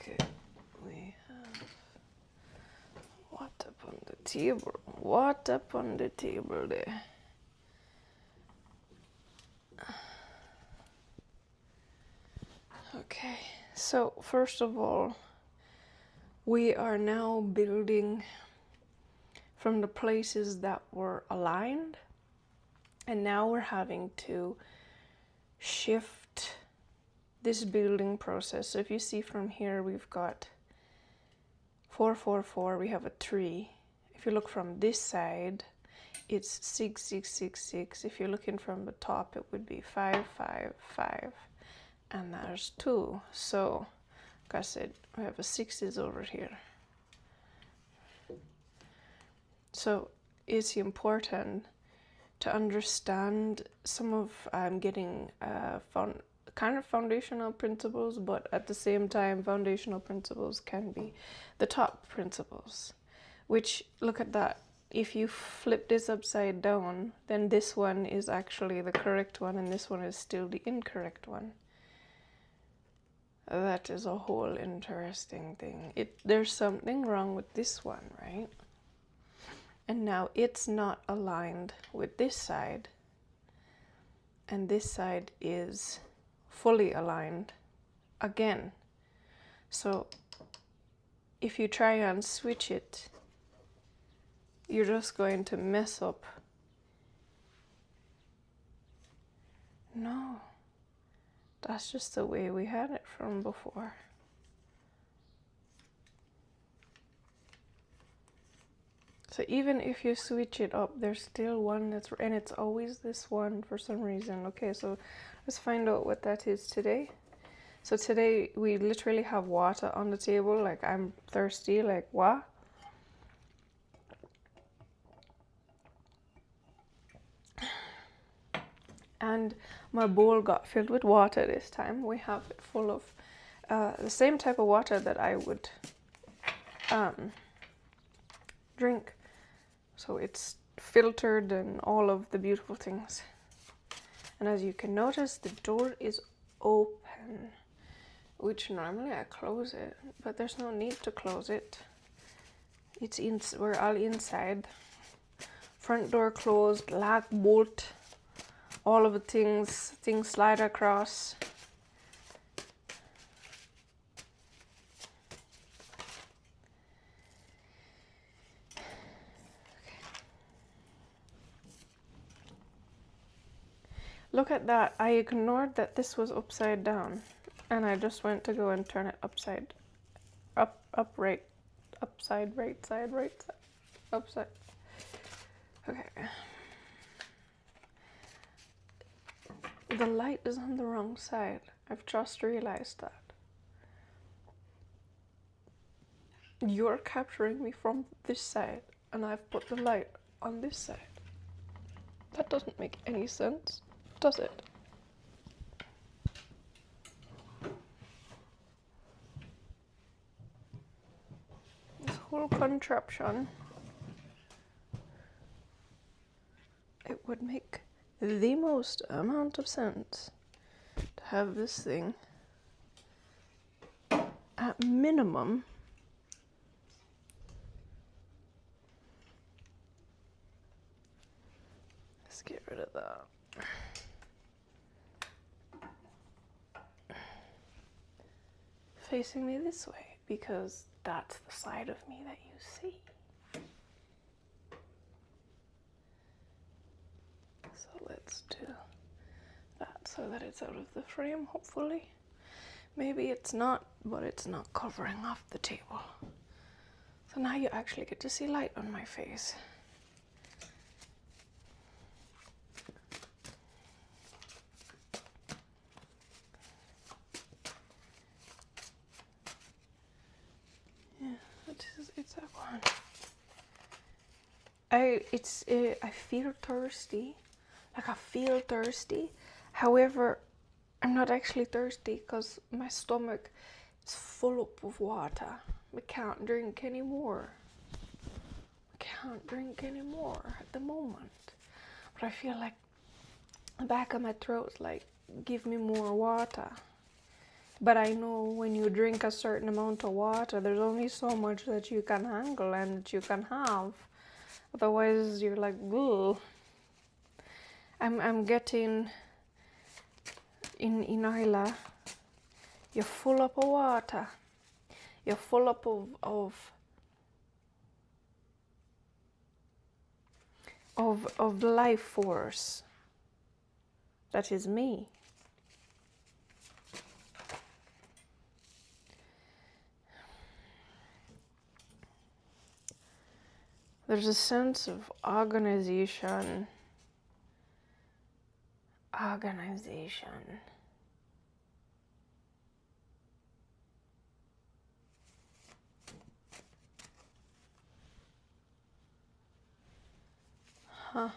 Okay, we have what up on the table? What up on the table there? Okay, so first of all, we are now building from the places that were aligned, and now we're having to shift this building process. So if you see from here, we've got 4, 4, 4, we have a 3. If you look from this side, it's 6, 6, 6, 6. If you're looking from the top, it would be 5, 5, 5, and there's 2. So, like I said, we have a 6s over here. So it's important to understand some of getting kind of foundational principles, but at the same time, foundational principles can be the top principles. Which, look at that. If you flip this upside down, then this one is actually the correct one, and this one is still the incorrect one. That is a whole interesting thing. There's something wrong with this one, right? And now it's not aligned with this side, and this side is fully aligned again. So if you try and switch it, you're just going to mess up. No, that's just the way we had it from before. So even if you switch it up, there's still one that's, and it's always this one for some reason. Okay, so let's find out what that is today. So today we literally have water on the table. Like, I'm thirsty, like what? And my bowl got filled with water this time. We have it full of the same type of water that I would drink. So it's filtered and all of the beautiful things. And as you can notice, the door is open, which normally I close it, but there's no need to close it. We're all inside. Front door closed, lock, bolt, all of the things slide across. Look at that. I ignored that this was upside down, and I just went to go and turn it upside, right side, upside. Okay. The light is on the wrong side. I've just realized that. You're capturing me from this side, and I've put the light on this side. That doesn't make any sense, does it? This whole contraption, it would make the most amount of sense to have this thing at minimum let's get rid of that. Facing me this way, because that's the side of me that you see. So let's do that so that it's out of the frame, hopefully. Maybe it's not, but it's not covering off the table. So now you actually get to see light on my face. It's that one. I feel thirsty. Like, I feel thirsty. However, I'm not actually thirsty because my stomach is full up of water. We can't drink anymore. At the moment. But I feel like the back of my throat's like, give me more water. But I know when you drink a certain amount of water, there's only so much that you can handle and that you can have. Otherwise, you're like, ugh. I'm getting in ENYELAH. You're full up of water. You're full up of the life force that is me. There's a sense of organization. Huh.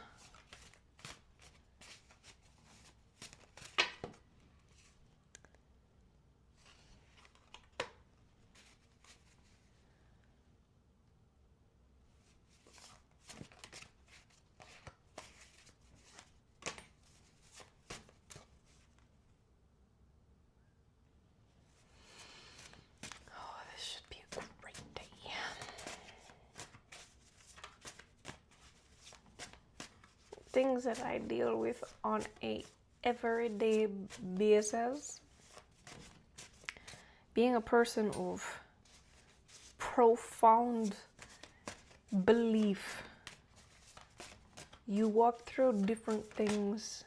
Things that I deal with on a everyday basis. Being a person of profound belief, you walk through different things.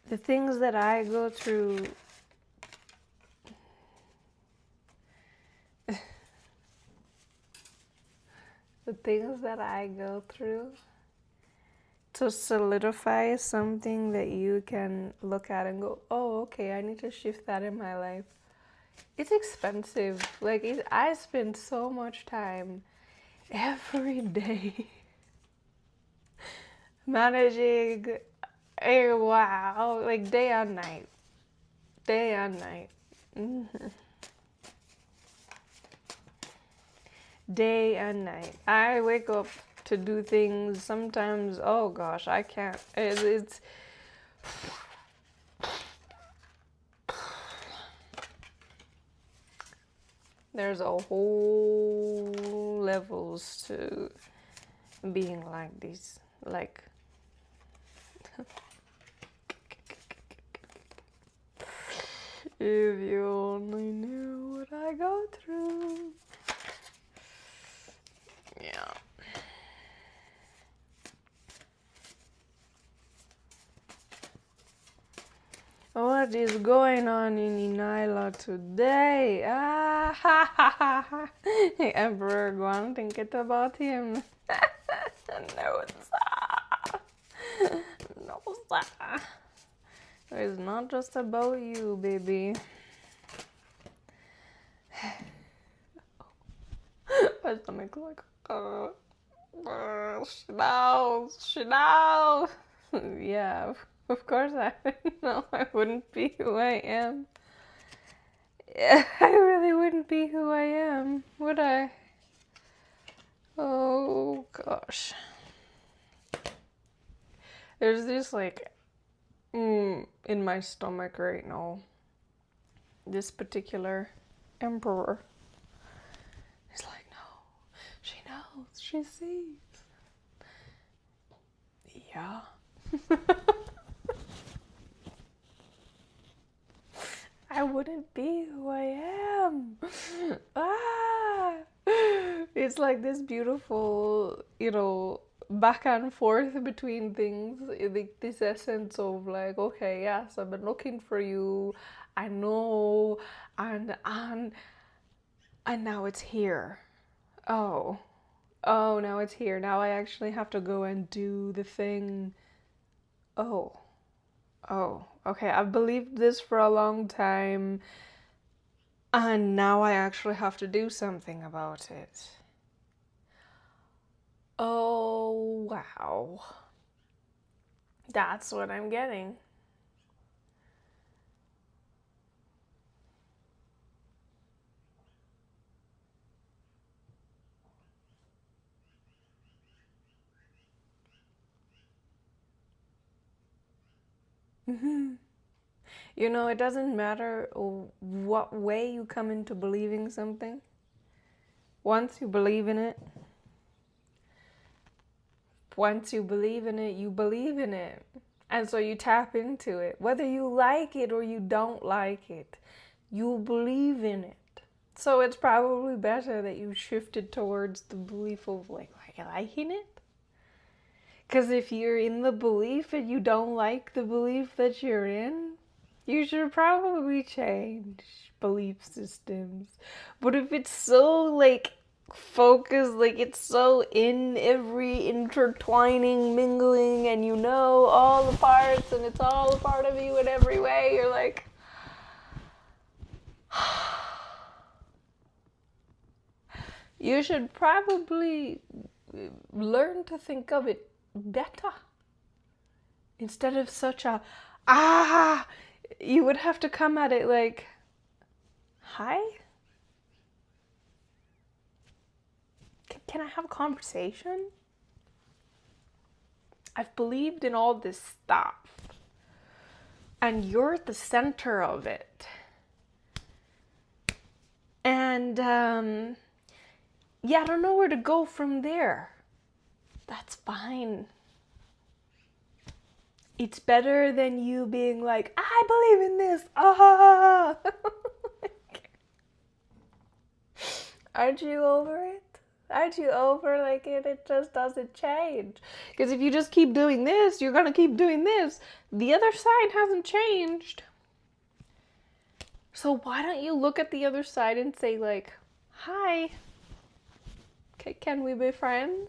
The things that I go through, to solidify something that you can look at and go, oh, okay, I need to shift that in my life. It's expensive. Like, I spend so much time every day managing wow, like day and night. Mm-hmm. Day and night. I wake up to do things sometimes. Oh gosh, I can't. It's there's a whole levels to being like this. Like if you only knew what I go through. Yeah. What is going on in ENYELAH today? The emperor, go on, think it about him. No, sir. No, sir. It's not just about you, baby. My stomach's like, she knows. Yeah, of course I know I wouldn't be who I am. Yeah, I really wouldn't be who I am, would I? Oh gosh. There's this like in my stomach right now. This particular emperor. He's like, no, she knows, she sees. Yeah. I wouldn't be who I am. It's like this beautiful, back and forth between things. Like this essence of like, okay, yes, I've been looking for you. I know, and now it's here. Oh, now it's here. Now I actually have to go and do the thing. Oh, okay. I've believed this for a long time, and now I actually have to do something about it. Oh, wow. That's what I'm getting. You know, it doesn't matter what way you come into believing something. Once you believe in it, you believe in it. And so you tap into it. Whether you like it or you don't like it, you believe in it. So it's probably better that you shifted towards the belief of like liking it. Because if you're in the belief and you don't like the belief that you're in, you should probably change belief systems. But if it's so like focused, like it's so in every intertwining, mingling, and you know all the parts and it's all a part of you in every way, you're like, you should probably learn to think of it better. Instead of such a, you would have to come at it like, hi? Can I have a conversation? I've believed in all this stuff. And you're the center of it. And, yeah, I don't know where to go from there. That's fine. It's better than you being like, I believe in this. Ah! Aren't you over it? Aren't you over like it just doesn't change? Because if you just keep doing this, you're going to keep doing this. The other side hasn't changed. So why don't you look at the other side and say like, hi, can we be friends?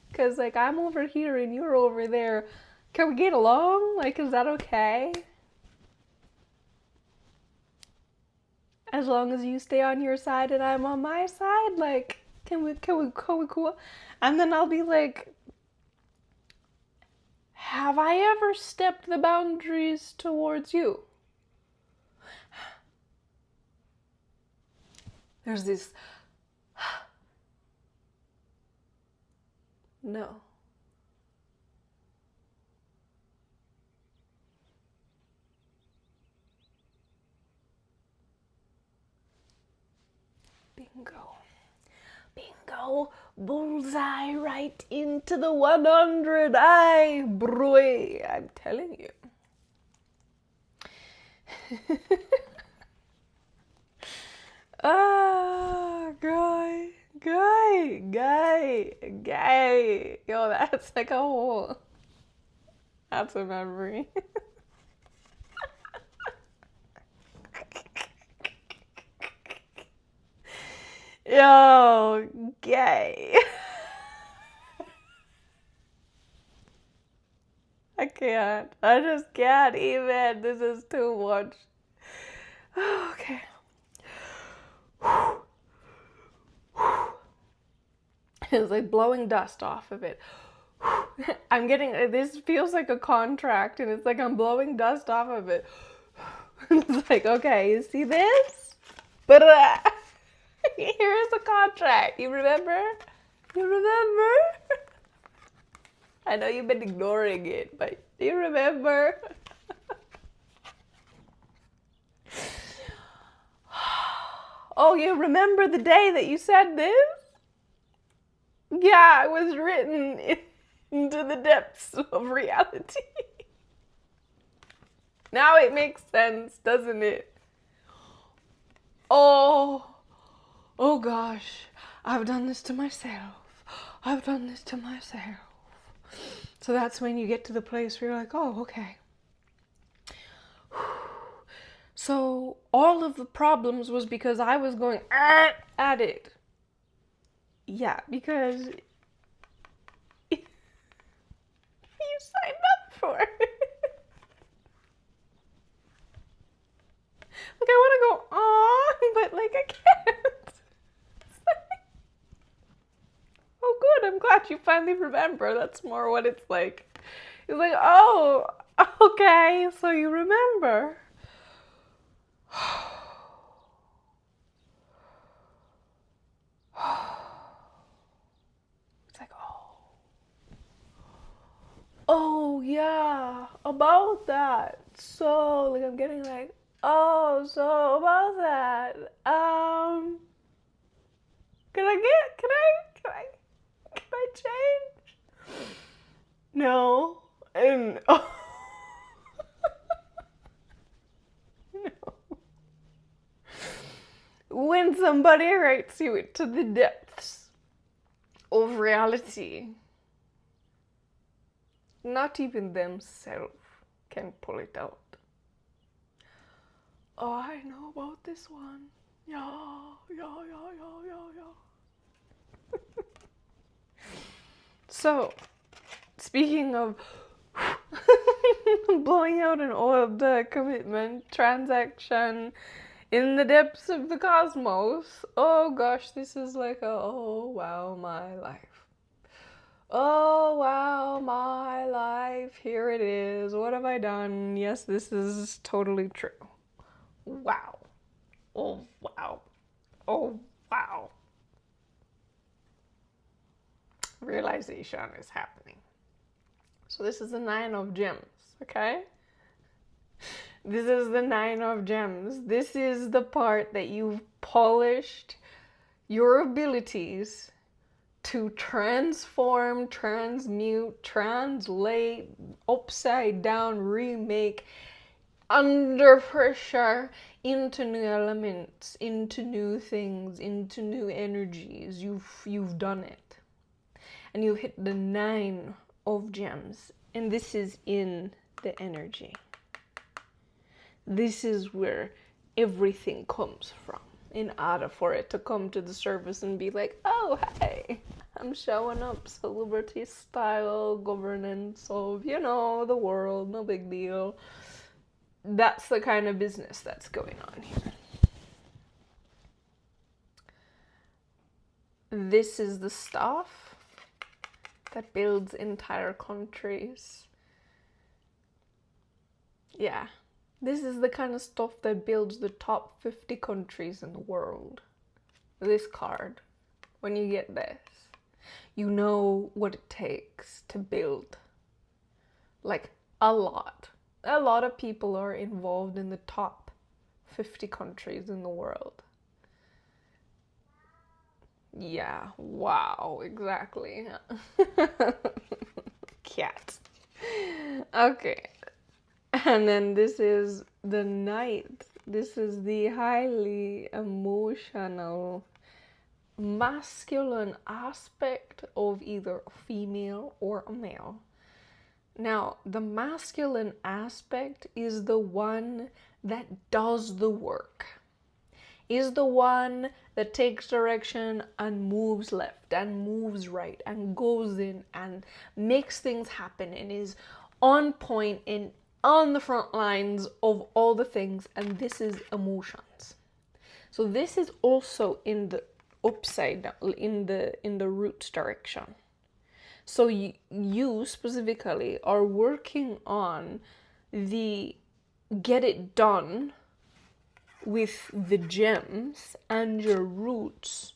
Because like I'm over here and you're over there. Can we get along? Like, is that okay? As long as you stay on your side and I'm on my side, like, can we cool? And then I'll be like, have I ever stepped the boundaries towards you? There's this, no. Bingo, bullseye right into the 100. Boy, I'm telling you. Guy. Yo, that's like that's a memory. Yo, gay. I can't. I just can't even. This is too much. Okay. It's like blowing dust off of it. I'm getting, this feels like a contract and it's like I'm blowing dust off of it. It's like, okay, you see this? But here's the contract. You remember? I know you've been ignoring it, but do you remember? Oh, you remember the day that you said this? Yeah, it was written into the depths of reality. Now it makes sense, doesn't it? Oh gosh, I've done this to myself. So that's when you get to the place where you're like, oh, okay. So all of the problems was because I was going at it. Yeah, because you signed up for it. Like I want to go on, but like I can't. Oh good, I'm glad you finally remember. That's more what it's like. It's like, oh, okay, so you remember. It's like, Oh yeah, about that. So like I'm getting like, oh, so about that. Can I change? No. And oh no. When somebody writes you into the depths of reality, not even themselves can pull it out. Oh, I know about this one. Yeah. So, speaking of blowing out an old commitment transaction in the depths of the cosmos, oh gosh, this is like a oh wow, my life. Oh wow, my life, here it is. What have I done? Yes, this is totally true. Wow. Oh wow. Oh wow. Realization is happening. So this is the 9 of gems, okay? This is the 9 of gems. This is the part that you've polished your abilities to transform, transmute, translate, upside down, remake, under pressure, into new elements, into new things, into new energies. You've done it. And you've hit the 9 of gems. And this is in the energy. This is where everything comes from. In order for it to come to the surface and be like, oh, hey, I'm showing up celebrity style governance of, you know, the world, no big deal. That's the kind of business that's going on here. This is the stuff that builds entire countries. Yeah. This is the kind of stuff that builds the top 50 countries in the world. This card, when you get this, you know what it takes to build. Like, a lot. A lot of people are involved in the top 50 countries in the world. Yeah, wow, exactly. Cat. Okay. And then this is the Knight. This is the highly emotional, masculine aspect of either a female or a male. Now, the masculine aspect is the one that does the work, is the one that takes direction and moves left and moves right and goes in and makes things happen and is on point and on the front lines of all the things. And this is emotions. So this is also in the upside down, in the roots direction. So you specifically are working on the get it done with the gems and your roots.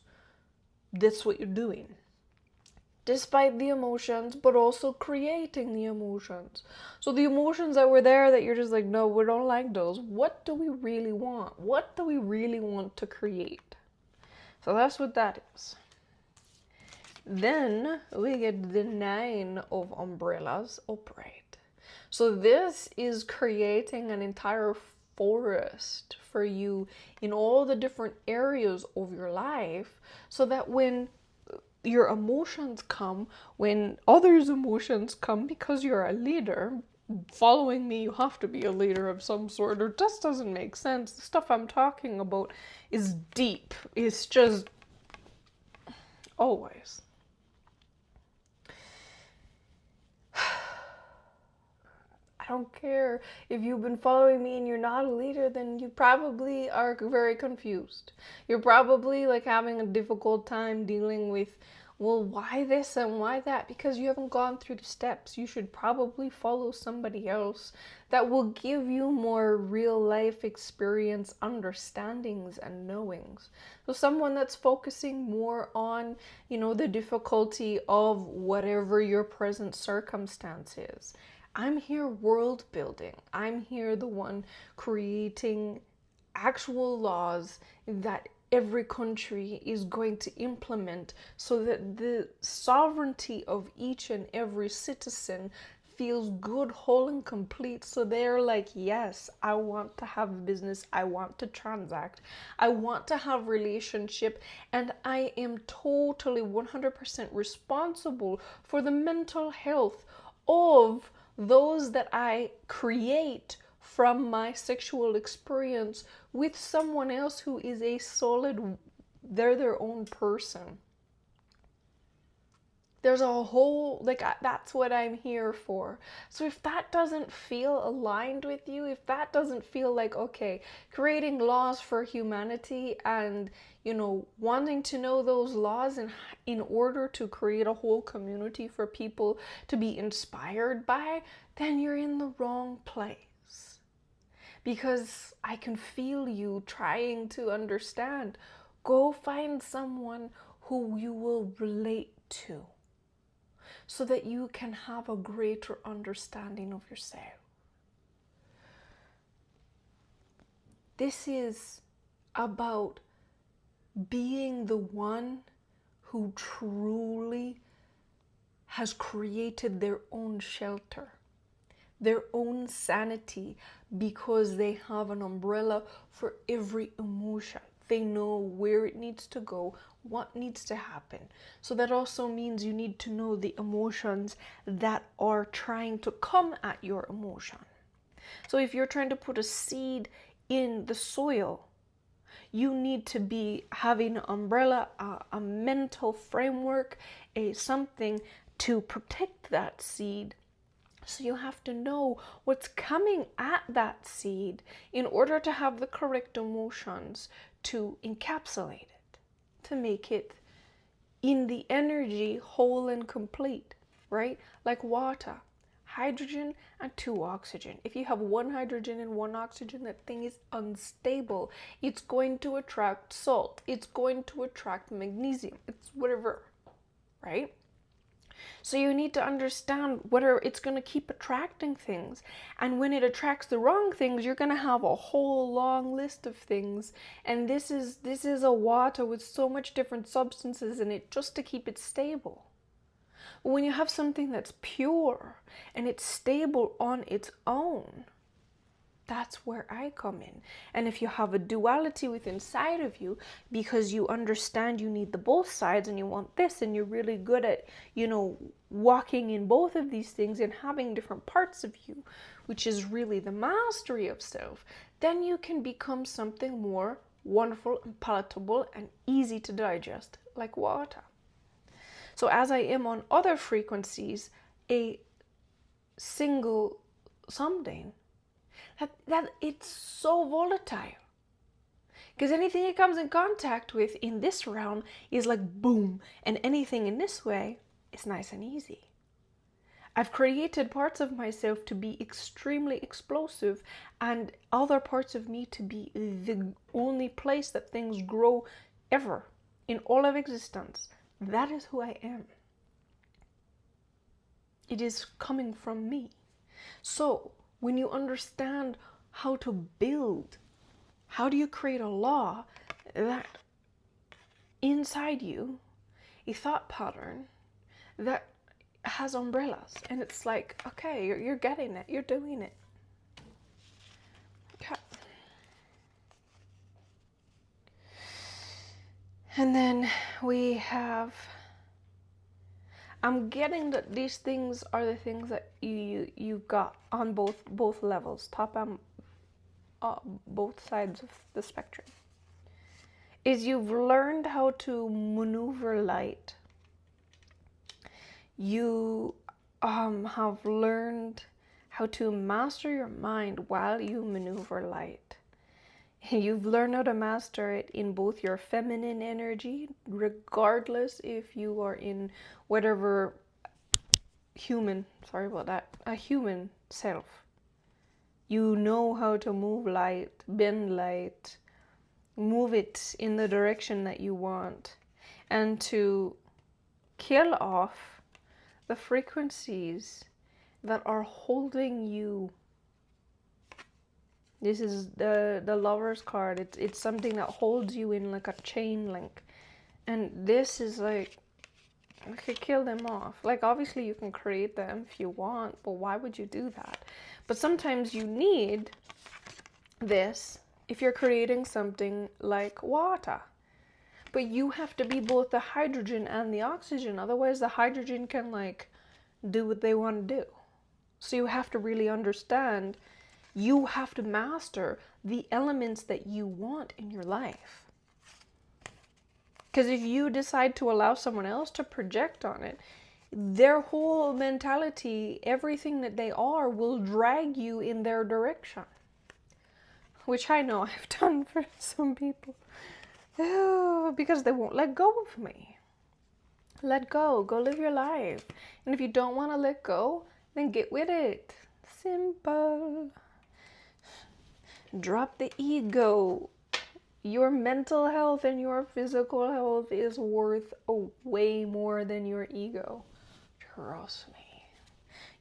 That's what you're doing. Despite the emotions, but also creating the emotions. So the emotions that were there that you're just like, no, we don't like those. What do we really want? What do we really want to create? So that's what that is. Then we get the 9 of umbrellas upright. So this is creating an entire forest for you in all the different areas of your life, so that when your emotions come, when others' emotions come, because you're a leader, following me, you have to be a leader of some sort, or just doesn't make sense. The stuff I'm talking about is deep. It's just always. I don't care if you've been following me and you're not a leader, then you probably are very confused. You're probably like having a difficult time dealing with Well, why this and why that? Because you haven't gone through the steps. You should probably follow somebody else that will give you more real life experience, understandings, and knowings. So someone that's focusing more on, the difficulty of whatever your present circumstance is. I'm here world building. I'm here the one creating actual laws that every country is going to implement so that the sovereignty of each and every citizen feels good, whole, and complete. So they're like, yes, I want to have business, I want to transact, I want to have relationship, and I am totally 100% responsible for the mental health of those that I create from my sexual experience with someone else who is a solid, they're their own person. There's a whole, that's what I'm here for. So if that doesn't feel aligned with you, if that doesn't feel like, okay, creating laws for humanity and, wanting to know those laws in order to create a whole community for people to be inspired by, then you're in the wrong place. Because I can feel you trying to understand. Go find someone who you will relate to so that you can have a greater understanding of yourself. This is about being the one who truly has created their own shelter, their own sanity, because they have an umbrella for every emotion. They know where it needs to go, what needs to happen. So that also means you need to know the emotions that are trying to come at your emotion. So if you're trying to put a seed in the soil, you need to be having an umbrella, a mental framework, something to protect that seed. So you have to know what's coming at that seed in order to have the correct emotions to encapsulate it, to make it in the energy whole and complete, right? Like water, hydrogen and 2 oxygen. If you have 1 hydrogen and 1 oxygen, that thing is unstable. It's going to attract salt. It's going to attract magnesium. It's whatever, right? So you need to understand whether it's going to keep attracting things. And when it attracts the wrong things, you're going to have a whole long list of things. And this is a water with so much different substances in it just to keep it stable. But when you have something that's pure and it's stable on its own, that's where I come in. And if you have a duality within inside of you, because you understand you need the both sides and you want this, and you're really good at, walking in both of these things and having different parts of you, which is really the mastery of self, then you can become something more wonderful and palatable and easy to digest, like water. So as I am on other frequencies, a single someday, that it's so volatile, because anything it comes in contact with in this realm is like boom, and anything in this way is nice and easy. I've created parts of myself to be extremely explosive and other parts of me to be the only place that things grow ever in all of existence. That is who I am. It is coming from me. So when you understand how to build, how do you create a law that inside you, a thought pattern that has umbrellas, and it's like, okay, you're getting it, you're doing it. Okay. And then we have, I'm getting that these things are the things that you got on both levels, top and both sides of the spectrum. Is you've learned how to maneuver light. You have learned how to master your mind while you maneuver light. You've learned how to master it in both your feminine energy, regardless if you are in whatever human, sorry about that, a human self. You know how to move light, bend light, move it in the direction that you want, and to kill off the frequencies that are holding you. This is the Lover's card. It's something that holds you in like a chain link. And this is like, I could kill them off. Like, obviously you can create them if you want, but why would you do that? But sometimes you need this if you're creating something like water. But you have to be both the hydrogen and the oxygen. Otherwise the hydrogen can like do what they want to do. So you have to really understand, you have to master the elements that you want in your life. Because if you decide to allow someone else to project on it, their whole mentality, everything that they are, will drag you in their direction. Which I know I've done for some people. Because they won't let go of me. Let go. Go live your life. And if you don't want to let go, then get with it. Simple. Drop the ego. Your mental health and your physical health is worth way more than your ego. Trust me.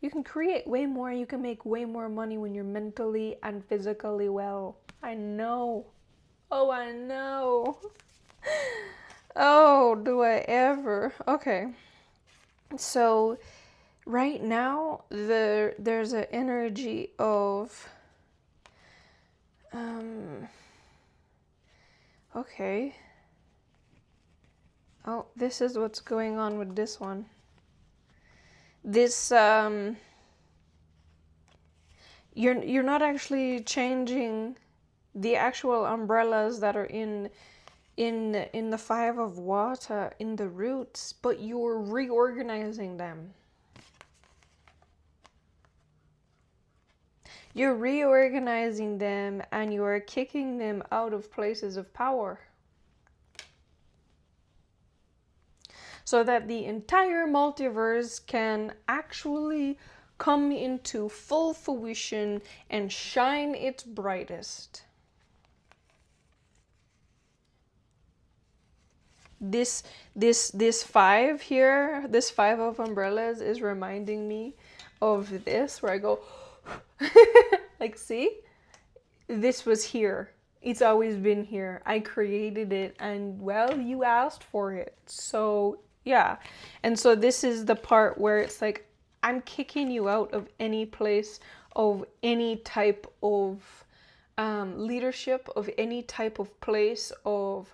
You can create way more. You can make way more money when you're mentally and physically well. I know. Oh, I know. Oh, do I ever. Okay. So right now there's an energy of okay. Oh, this is what's going on with this one. This you're not actually changing the actual umbrellas that are in the Five of Water in the roots, but you're reorganizing them. You're reorganizing them and you're kicking them out of places of power. So that the entire multiverse can actually come into full fruition and shine its brightest. This five here, this five of umbrellas is reminding me of this, where I go, like, see, this was here. It's always been here. I created it, and well, you asked for it. So yeah. And so this is the part where it's like, I'm kicking you out of any place of any type of leadership, of any type of place of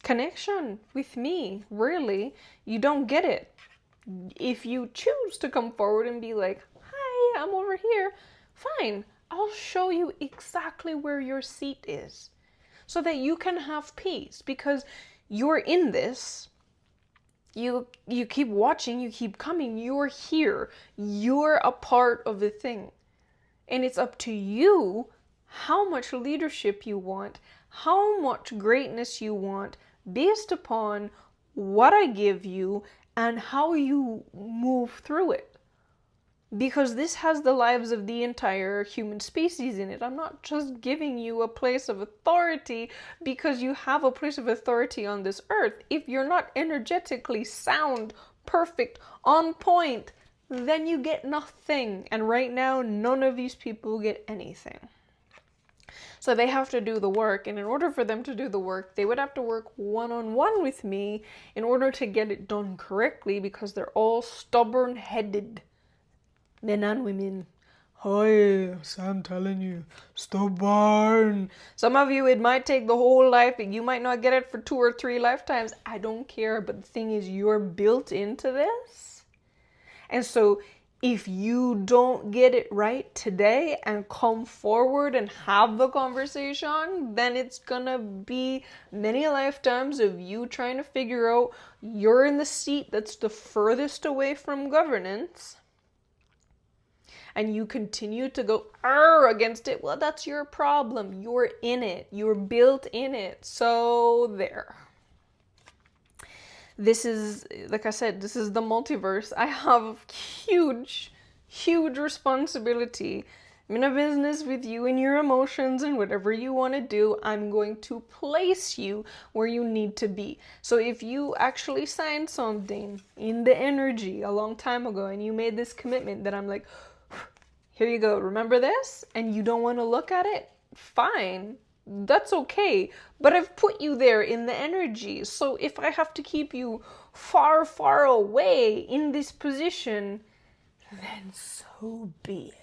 connection with me. Really, you don't get it. If you choose to come forward and be like, hi, I'm over here, fine, I'll show you exactly where your seat is so that you can have peace, because you're in this. You keep watching, you keep coming, you're here, you're a part of the thing. And it's up to you how much leadership you want, how much greatness you want, based upon what I give you and how you move through it. Because this has the lives of the entire human species in it. I'm not just giving you a place of authority because you have a place of authority on this earth. If you're not energetically sound, perfect, on point, then you get nothing. And right now, none of these people get anything. So they have to do the work, and in order for them to do the work, they would have to work one-on-one with me in order to get it done correctly, because they're all stubborn-headed. Men and women. Hi, so I'm telling you, stubborn. Some of you, it might take the whole life, and you might not get it for 2 or 3 lifetimes. I don't care, but the thing is, you're built into this. And so if you don't get it right today and come forward and have the conversation, then it's gonna be many lifetimes of you trying to figure out, you're in the seat that's the furthest away from governance. and you continue to go "Arr" against it, well, that's your problem. You're in it. You're built in it. So there. This is, like I said, this is the multiverse. I have huge, huge responsibility. I'm in a business with you and your emotions and whatever you want to do. I'm going to place you where you need to be. So if you actually signed something in the energy a long time ago and you made this commitment that I'm like, here you go, remember this? And you don't want to look at it? Fine. That's okay. But I've put you there in the energy. So if I have to keep you far, far away in this position, then so be it.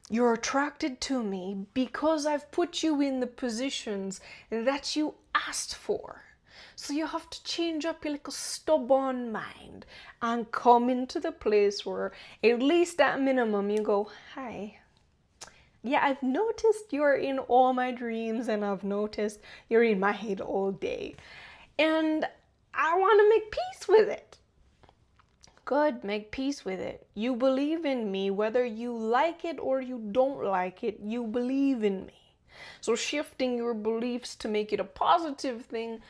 You're attracted to me because I've put you in the positions that you asked for. So you have to change up your little stubborn mind and come into the place where at least at minimum you go, hi. Yeah, I've noticed you're in all my dreams and I've noticed you're in my head all day. And I want to make peace with it. Good, make peace with it. You believe in me, whether you like it or you don't like it, you believe in me. So shifting your beliefs to make it a positive thing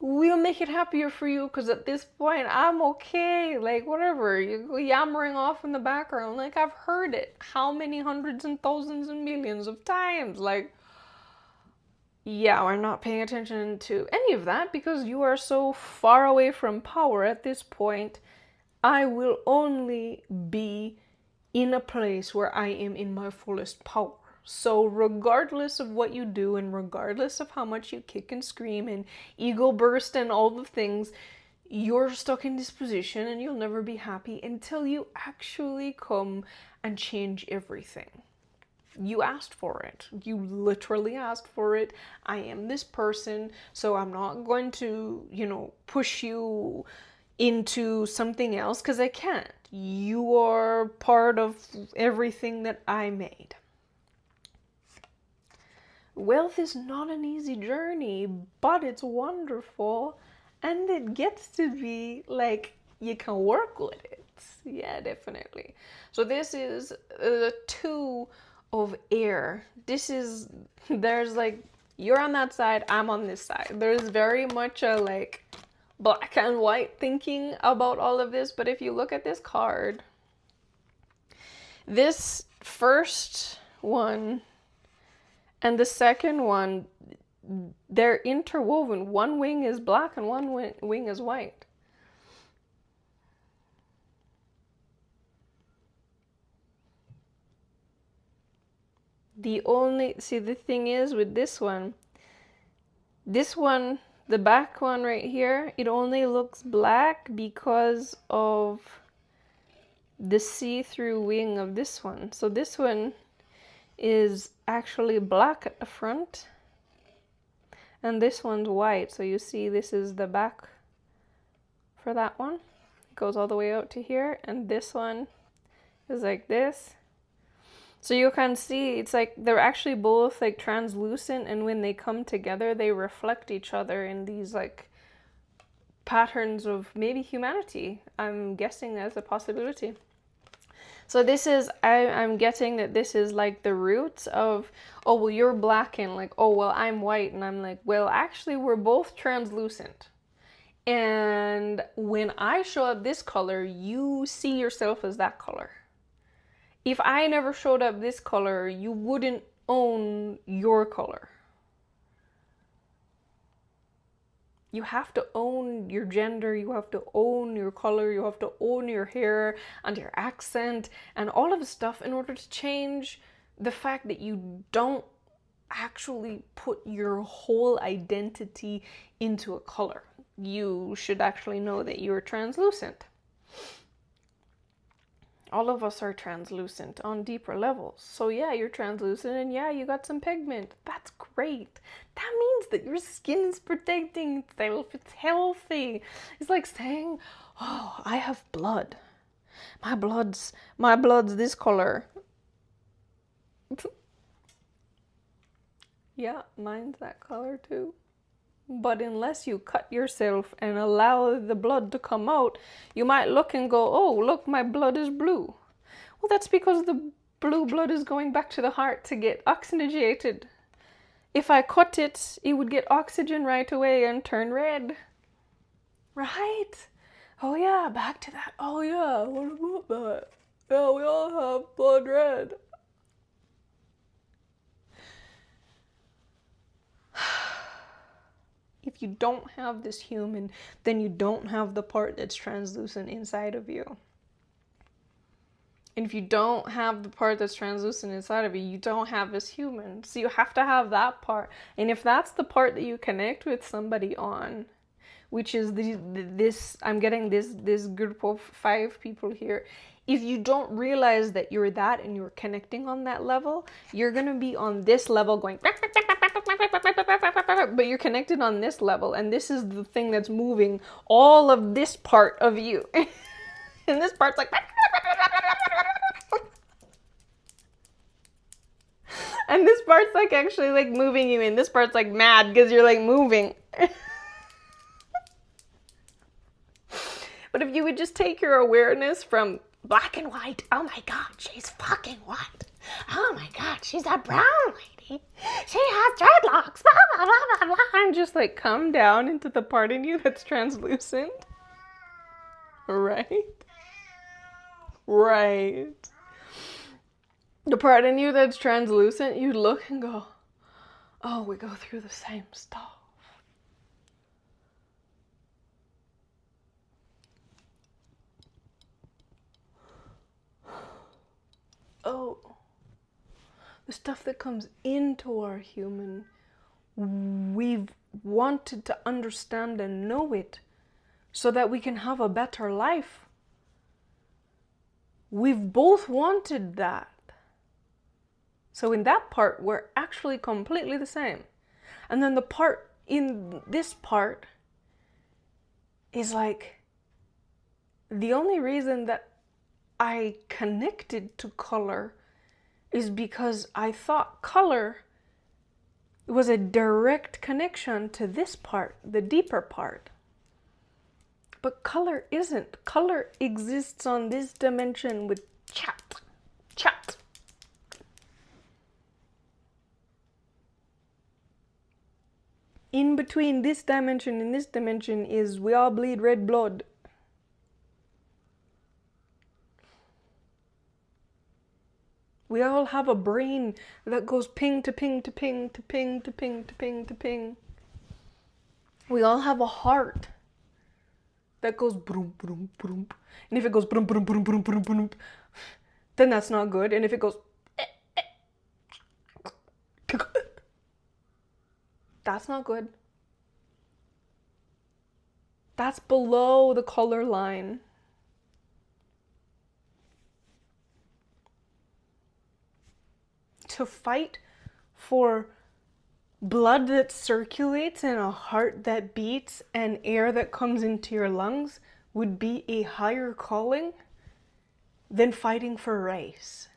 will make it happier for you, because at this point, I'm okay. Like, whatever, you're yammering off in the background. Like, I've heard it how many hundreds and thousands and millions of times. Like, yeah, we're not paying attention to any of that because you are so far away from power at this point. I will only be in a place where I am in my fullest power. So regardless of what you do and regardless of how much you kick and scream and ego burst and all the things, you're stuck in this position and you'll never be happy until you actually come and change everything. You asked for it. You literally asked for it. I am this person, so I'm not going to, push you into something else because I can't. You are part of everything that I made. Wealth is not an easy journey, but it's wonderful, and it gets to be like you can work with it. Yeah, definitely. So this is the 2 of air. There's like, you're on that side, I'm on this side. There's very much a like black and white thinking about all of this, but if you look at this card, this first one and the second one, they're interwoven. One wing is black and one wing is white. The thing is with this one, the back one right here, it only looks black because of the see-through wing of this one. So this one is actually black at the front and this one's white. So you see this is the back for that one. It goes all the way out to here, and this one is like this. So you can see it's like they're actually both like translucent, and when they come together they reflect each other in these like patterns of maybe humanity. I'm guessing that's a possibility. So this is, I'm getting that this is like the roots of, oh, well, you're black, and like, oh, well, I'm white. And I'm like, well, actually, we're both translucent. And when I show up this color, you see yourself as that color. If I never showed up this color, you wouldn't own your color. You have to own your gender, you have to own your color, you have to own your hair and your accent and all of the stuff in order to change the fact that you don't actually put your whole identity into a color. You should actually know that you're translucent. All of us are translucent on deeper levels. So yeah, you're translucent, and yeah, you got some pigment. That's great. That means that your skin is protecting itself. It's healthy. It's like saying, oh, I have blood. My blood's this color. Yeah, mine's that color too. But unless you cut yourself and allow the blood to come out, you might look and go, oh, look, my blood is blue. Well, that's because the blue blood is going back to the heart to get oxygenated. If I cut it, it would get oxygen right away and turn red. Right? Oh yeah, back to that. Oh yeah, what about that? Yeah, we all have blood red. If you don't have this human, then you don't have the part that's translucent inside of you. And if you don't have the part that's translucent inside of you, you don't have this human. So you have to have that part. And if that's the part that you connect with somebody on, which is this, I'm getting this group of 5 people here. If you don't realize that you're that and you're connecting on that level, you're going to be on this level going, but you're connected on this level. And this is the thing that's moving all of this part of you. And this part's like, and this part's like actually like moving you in. This part's like mad because you're like moving. But if you would just take your awareness from black and white, oh my God, she's fucking white. Oh my God, she's a brown lady. She has dreadlocks, blah, blah, blah, blah, blah. And just like come down into the part in you that's translucent. Right? Right. The part in you that's translucent, you look and go, oh, we go through the same stuff. Oh, the stuff that comes into our human, we've wanted to understand and know it so that we can have a better life. We've both wanted that. So in that part, we're actually completely the same. And then the part in this part is like, the only reason that I connected to color is because I thought color was a direct connection to this part, the deeper part. But color isn't. Color exists on this dimension with chat. In between this dimension and this dimension is we all bleed red blood. We all have a brain that goes ping to ping to ping to ping to ping to ping to ping. We all have a heart that goes boom, boom, boom. And if it goes boom, boom, boom, boom, boom, boom, then that's not good. And if it goes, that's not good. That's below the color line. To fight for blood that circulates and a heart that beats and air that comes into your lungs would be a higher calling than fighting for race.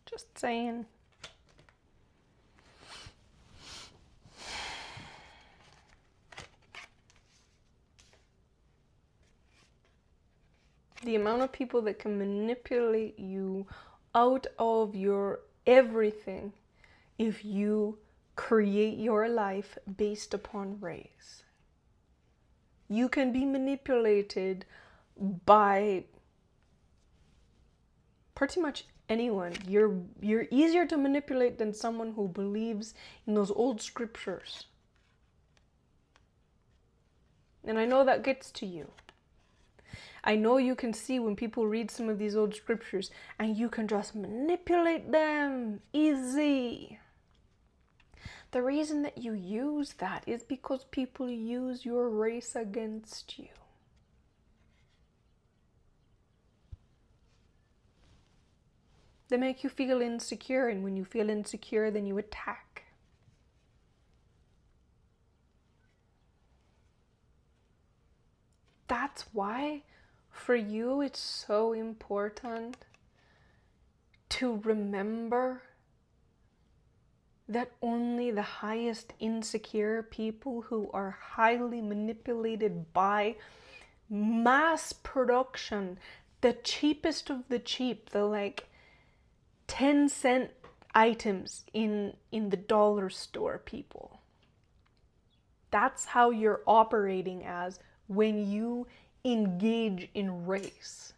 Just saying. The amount of people that can manipulate you out of your everything if you create your life based upon race. You can be manipulated by pretty much anyone. You're easier to manipulate than someone who believes in those old scriptures. And I know that gets to you. I know you can see when people read some of these old scriptures and you can just manipulate them easy. The reason that you use that is because people use your race against you. They make you feel insecure, and when you feel insecure, then you attack. That's why For you, it's so important to remember that only the highest insecure people who are highly manipulated by mass production, the cheapest of the cheap, the like 10-cent items in the dollar store people. That's how you're operating as when you engage in race.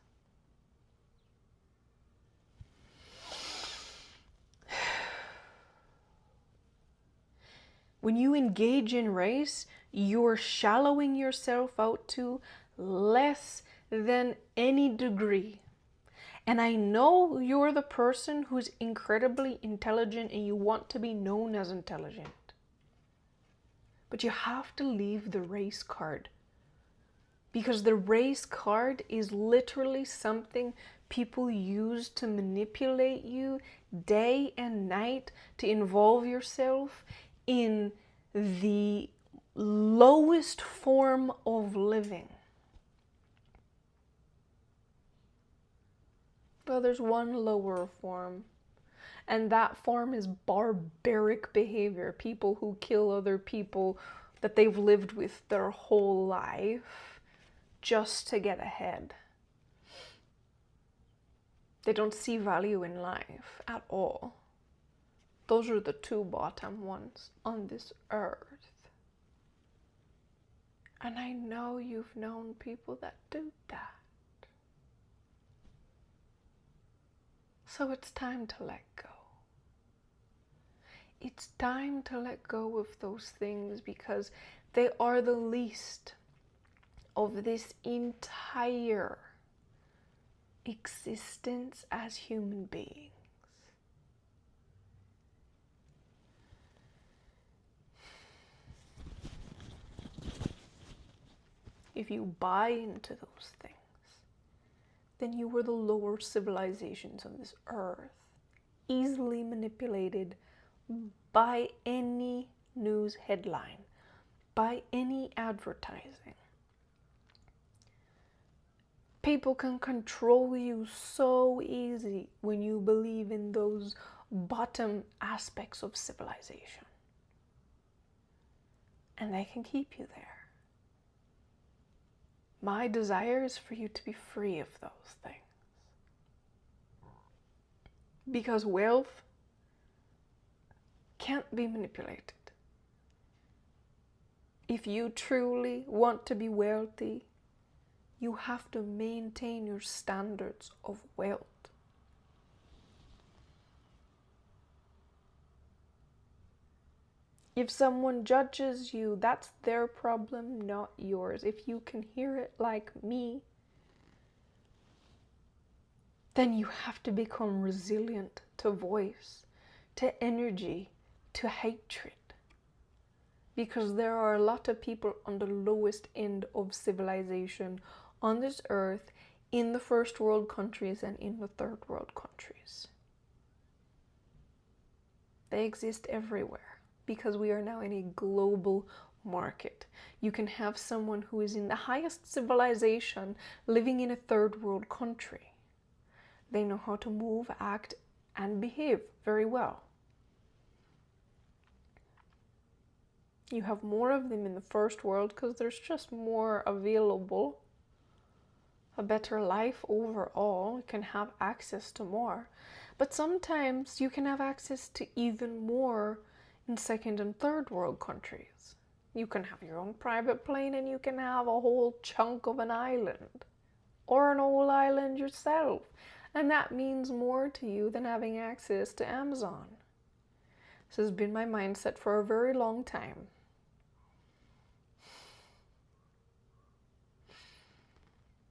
When you engage in race, you're shallowing yourself out to less than any degree. And I know you're the person who's incredibly intelligent and you want to be known as intelligent. But you have to leave the race card. Because the race card is literally something people use to manipulate you day and night, to involve yourself in the lowest form of living. Well, there's one lower form, and that form is barbaric behavior. People who kill other people that they've lived with their whole life just to get ahead. They don't see value in life at all. Those are the two bottom ones on this earth. And I know you've known people that do that. So it's time to let go. It's time to let go of those things because they are the least of this entire existence as human beings. If you buy into those things, then you were the lower civilizations on this earth, easily manipulated by any news headline, by any advertising. People can control you so easy when you believe in those bottom aspects of civilization. And they can keep you there. My desire is for you to be free of those things. Because wealth can't be manipulated. If you truly want to be wealthy, you have to maintain your standards of wealth. If someone judges you, that's their problem, not yours. If you can hear it like me, then you have to become resilient to voice, to energy, to hatred. Because there are a lot of people on the lowest end of civilization on this earth, in the first world countries and in the third world countries. They exist everywhere. Because we are now in a global market. You can have someone who is in the highest civilization living in a third world country. They know how to move, act, and behave very well. You have more of them in the first world because there's just more available. A better life overall. You can have access to more. But sometimes you can have access to even more in second and third world countries. You can have your own private plane and you can have a whole chunk of an island or an whole island yourself. And that means more to you than having access to Amazon. This has been my mindset for a very long time.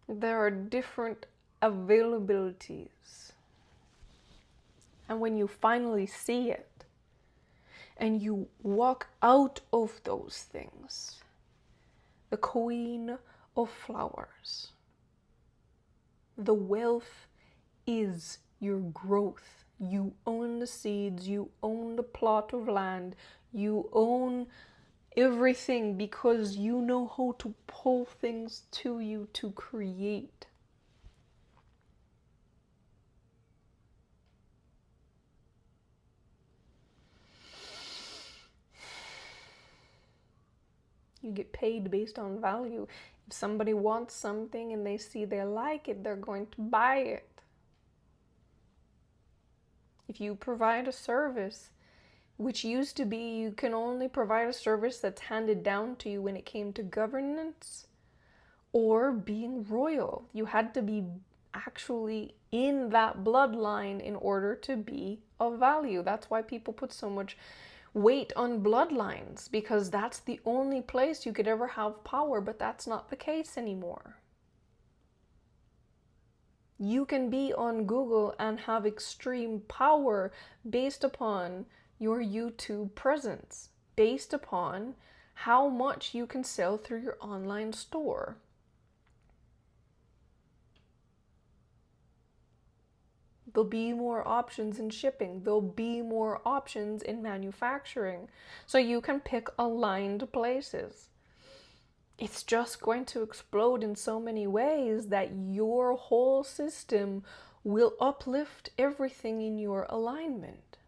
There are different availabilities. And when you finally see it, and you walk out of those things, the queen of flowers, the wealth is your growth. You own the seeds, you own the plot of land, you own everything because you know how to pull things to you to create You get paid based on value. If somebody wants something and they see they like it, they're going to buy it. If you provide a service, which used to be you can only provide a service that's handed down to you when it came to governance or being royal. You had to be actually in that bloodline in order to be of value. That's why people put so much weight on bloodlines, because that's the only place you could ever have power, but that's not the case anymore. You can be on Google and have extreme power based upon your YouTube presence, based upon how much you can sell through your online store. There'll be more options in shipping. There'll be more options in manufacturing. So you can pick aligned places. It's just going to explode in so many ways that your whole system will uplift everything in your alignment.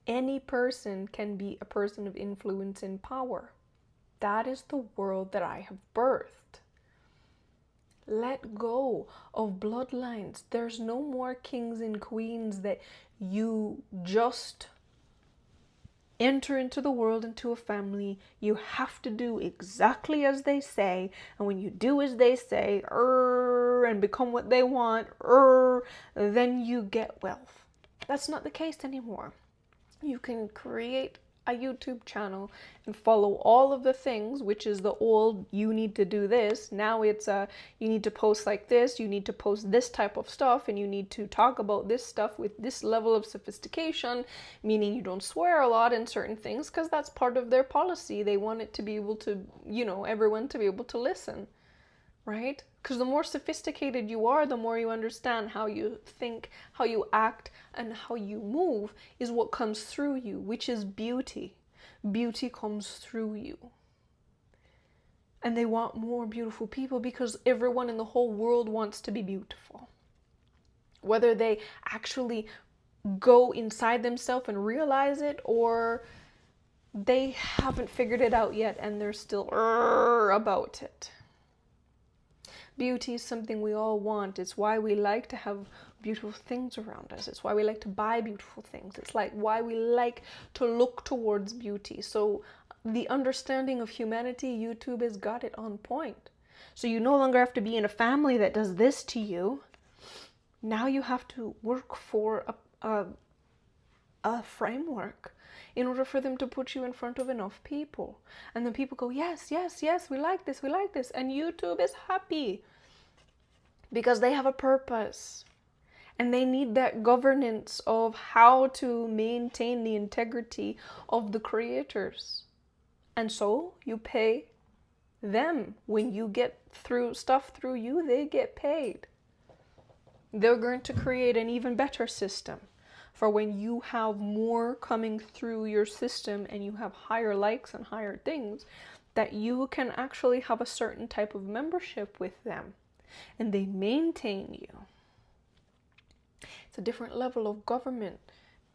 Any person can be a person of influence and power. That is the world that I have birthed. Let go of bloodlines. There's no more kings and queens that you just enter into the world, into a family. You have to do exactly as they say. And when you do as they say, and become what they want, then you get wealth. That's not the case anymore. You can create a YouTube channel and follow all of the things, which is the old, you need to do this. Now it's you need to post like this, you need to post this type of stuff, and you need to talk about this stuff with this level of sophistication, meaning you don't swear a lot in certain things, because that's part of their policy. They want it to be able to, everyone to be able to listen, right? Because the more sophisticated you are, the more you understand how you think, how you act, and how you move is what comes through you, which is beauty. Beauty comes through you. And they want more beautiful people because everyone in the whole world wants to be beautiful. Whether they actually go inside themselves and realize it, or they haven't figured it out yet and they're still about it. Beauty is something we all want. It's why we like to have beautiful things around us. It's why we like to buy beautiful things. It's like why we like to look towards beauty. So the understanding of humanity, YouTube has got it on point. So you no longer have to be in a family that does this to you. Now you have to work for a framework in order for them to put you in front of enough people. And then people go, yes, yes, yes, we like this, we like this. And YouTube is happy because they have a purpose. And they need that governance of how to maintain the integrity of the creators. And so you pay them. When you get through stuff through you, they get paid. They're going to create an even better system for when you have more coming through your system and you have higher likes and higher things, that you can actually have a certain type of membership with them and they maintain you. It's a different level of government,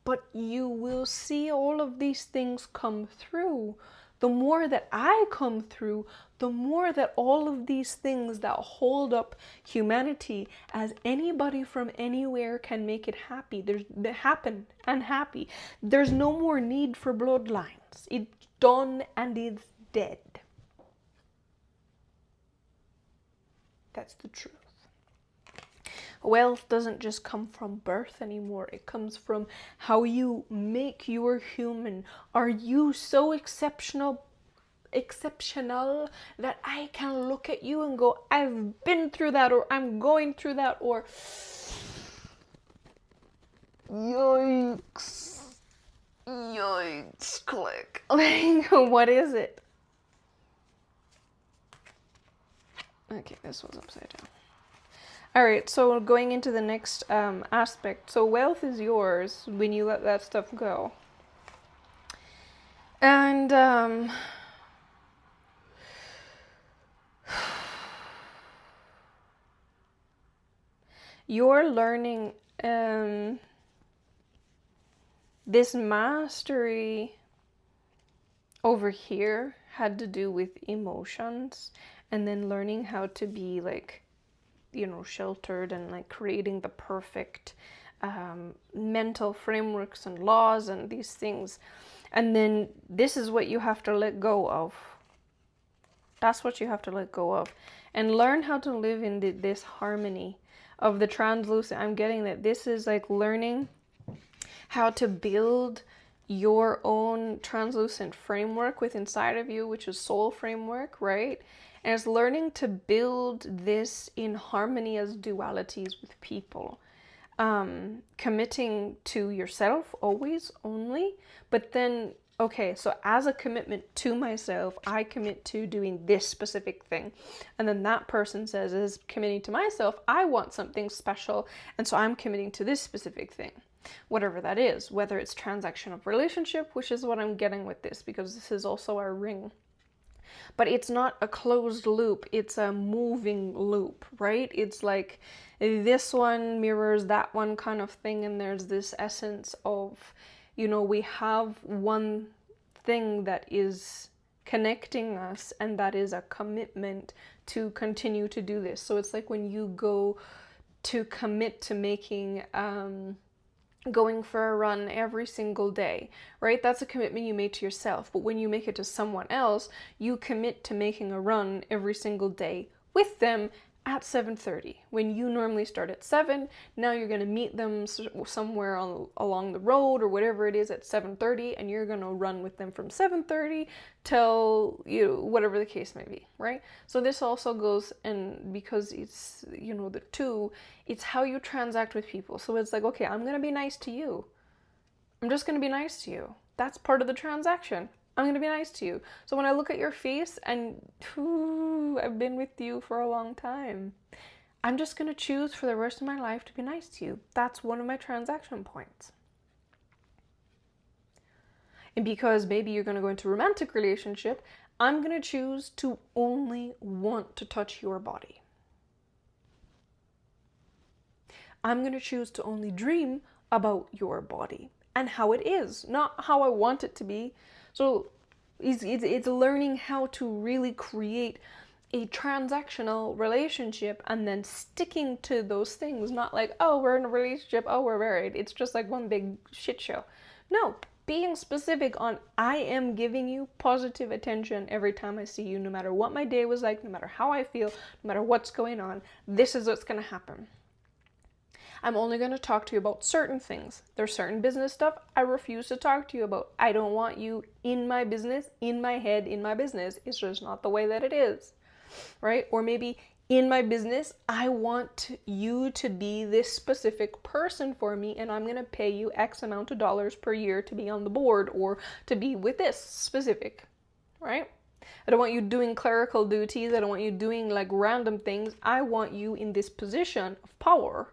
but you will see all of these things come through. The more that I come through, the more that all of these things that hold up humanity as anybody from anywhere can make it happy. Happen and happy. There's no more need for bloodlines. It's done and it's dead. That's the truth. Wealth doesn't just come from birth anymore. It comes from how you make your human. Are you so exceptional that I can look at you and go, I've been through that, or I'm going through that, or yikes, click. Like, what is it? Okay, this one's upside down. All right, so going into the next aspect. So wealth is yours when you let that stuff go. And you're learning This mastery over here had to do with emotions, and then learning how to be like, you know, sheltered, and like creating the perfect mental frameworks and laws and these things. And then this is what you have to let go of. That's what you have to let go of, and learn how to live in this harmony of the translucent. I'm getting that this is like learning how to build your own translucent framework with inside of you, which is soul framework, right? And it's learning to build this in harmony as dualities with people. Committing to yourself always, only, but then, okay, so as a commitment to myself, I commit to doing this specific thing. And then that person says, as committing to myself, I want something special. And so I'm committing to this specific thing, whatever that is, whether it's transaction of relationship, which is what I'm getting with this, because this is also our ring. But it's not a closed loop, it's a moving loop, right? It's like this one mirrors that one kind of thing, and there's this essence of, you know, we have one thing that is connecting us, and that is a commitment to continue to do this. So it's like when you go to commit to making going for a run every single day, right? That's a commitment you made to yourself. But when you make it to someone else, you commit to making a run every single day with them at 7:30. When you normally start at 7, now you're going to meet them somewhere along the road or whatever it is at 7:30, and you're going to run with them from 7:30 till, you know, whatever the case may be, right? So this also goes, and because it's, you know, the two, it's how you transact with people. So it's like, okay, I'm going to be nice to you. I'm just going to be nice to you. That's part of the transaction. I'm going to be nice to you. So when I look at your face and I've been with you for a long time, I'm just going to choose for the rest of my life to be nice to you. That's one of my transaction points. And because maybe you're going to go into a romantic relationship, I'm going to choose to only want to touch your body. I'm going to choose to only dream about your body and how it is, not how I want it to be. So it's learning how to really create a transactional relationship and then sticking to those things. Not like, oh, we're in a relationship, oh, we're married. It's just like one big shit show. No, being specific on, I am giving you positive attention every time I see you, no matter what my day was like, no matter how I feel, no matter what's going on. This is what's going to happen. I'm only going to talk to you about certain things. There's certain business stuff I refuse to talk to you about. I don't want you in my business, in my head, in my business. It's just not the way that it is, right? Or maybe in my business, I want you to be this specific person for me, and I'm going to pay you X amount of dollars per year to be on the board or to be with this specific, right? I don't want you doing clerical duties. I don't want you doing like random things. I want you in this position of power.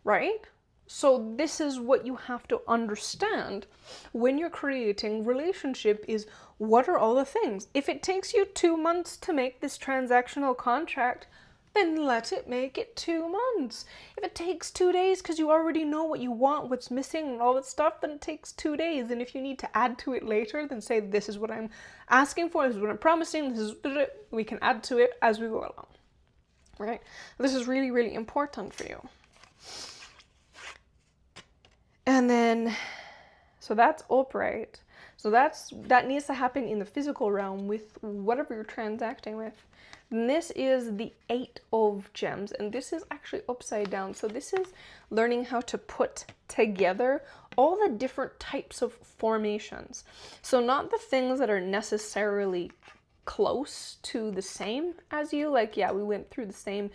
Right? So this is what you have to understand when you're creating relationship is, what are all the things? If it takes you 2 months to make this transactional contract, then let it make it 2 months. If it takes 2 days because you already know what you want, what's missing and all that stuff, then it takes 2 days. And if you need to add to it later, then say, this is what I'm asking for, this is what I'm promising, this is, we can add to it as we go along. Right? This is really, really important for you. And then, so that's upright. So that needs to happen in the physical realm with whatever you're transacting with. And this is the 8 of gems, and this is actually upside down. So this is learning how to put together all the different types of formations. So not the things that are necessarily close to the same as you. Like, yeah, we went through the same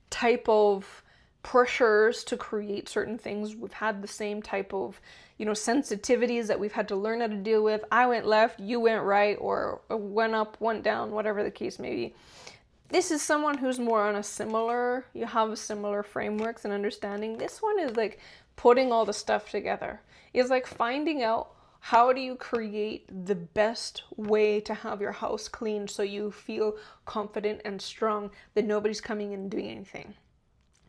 type of pressures to create certain things. We've had the same type of, you know, sensitivities that we've had to learn how to deal with. I went left, you went right, or went up, went down, whatever the case may be. This is someone who's more on a similar, you have similar frameworks and understanding. This one is like putting all the stuff together. It's like finding out, how do you create the best way to have your house clean so you feel confident and strong that nobody's coming in and doing anything?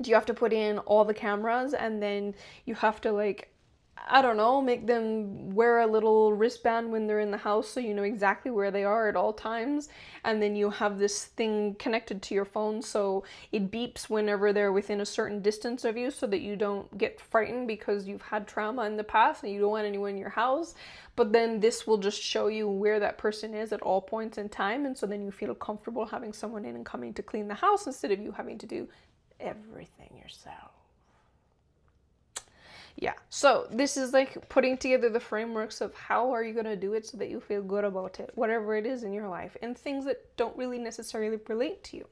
Do you have to put in all the cameras and then you have to like I don't know, make them wear a little wristband when they're in the house so you know exactly where they are at all times. And then you have this thing connected to your phone so it beeps whenever they're within a certain distance of you so that you don't get frightened because you've had trauma in the past and you don't want anyone in your house. But then this will just show you where that person is at all points in time. And so then you feel comfortable having someone in and coming to clean the house instead of you having to do everything yourself. Yeah, so this is like putting together the frameworks of how are you going to do it so that you feel good about it, whatever it is in your life, and things that don't really necessarily relate to you.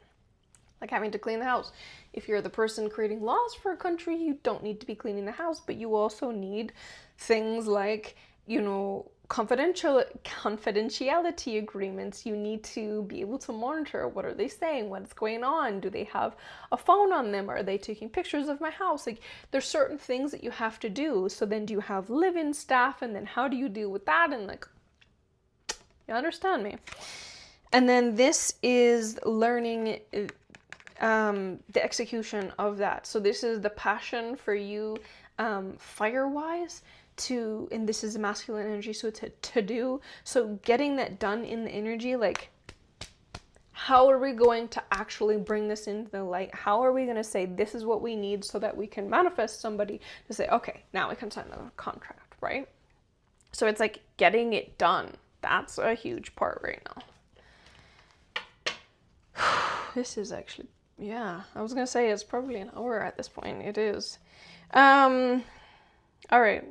Like having to clean the house. If you're the person creating laws for a country, you don't need to be cleaning the house, but you also need things like, you know, confidentiality agreements. You need to be able to monitor what are they saying, what's going on, do they have a phone on them, are they taking pictures of my house? Like there's certain things that you have to do. So then do you have live-in staff, and then how do you deal with that? And like, you understand me? And then this is learning the execution of that. So this is the passion for you, fire-wise, to, and this is masculine energy, so to do. So getting that done in the energy, like how are we going to actually bring this into the light? How are we going to say this is what we need so that we can manifest somebody to say, okay, now we can sign the contract, right? So it's like getting it done. That's a huge part right now. This is actually, yeah, I was going to say it's probably an hour at this point. It is. All right.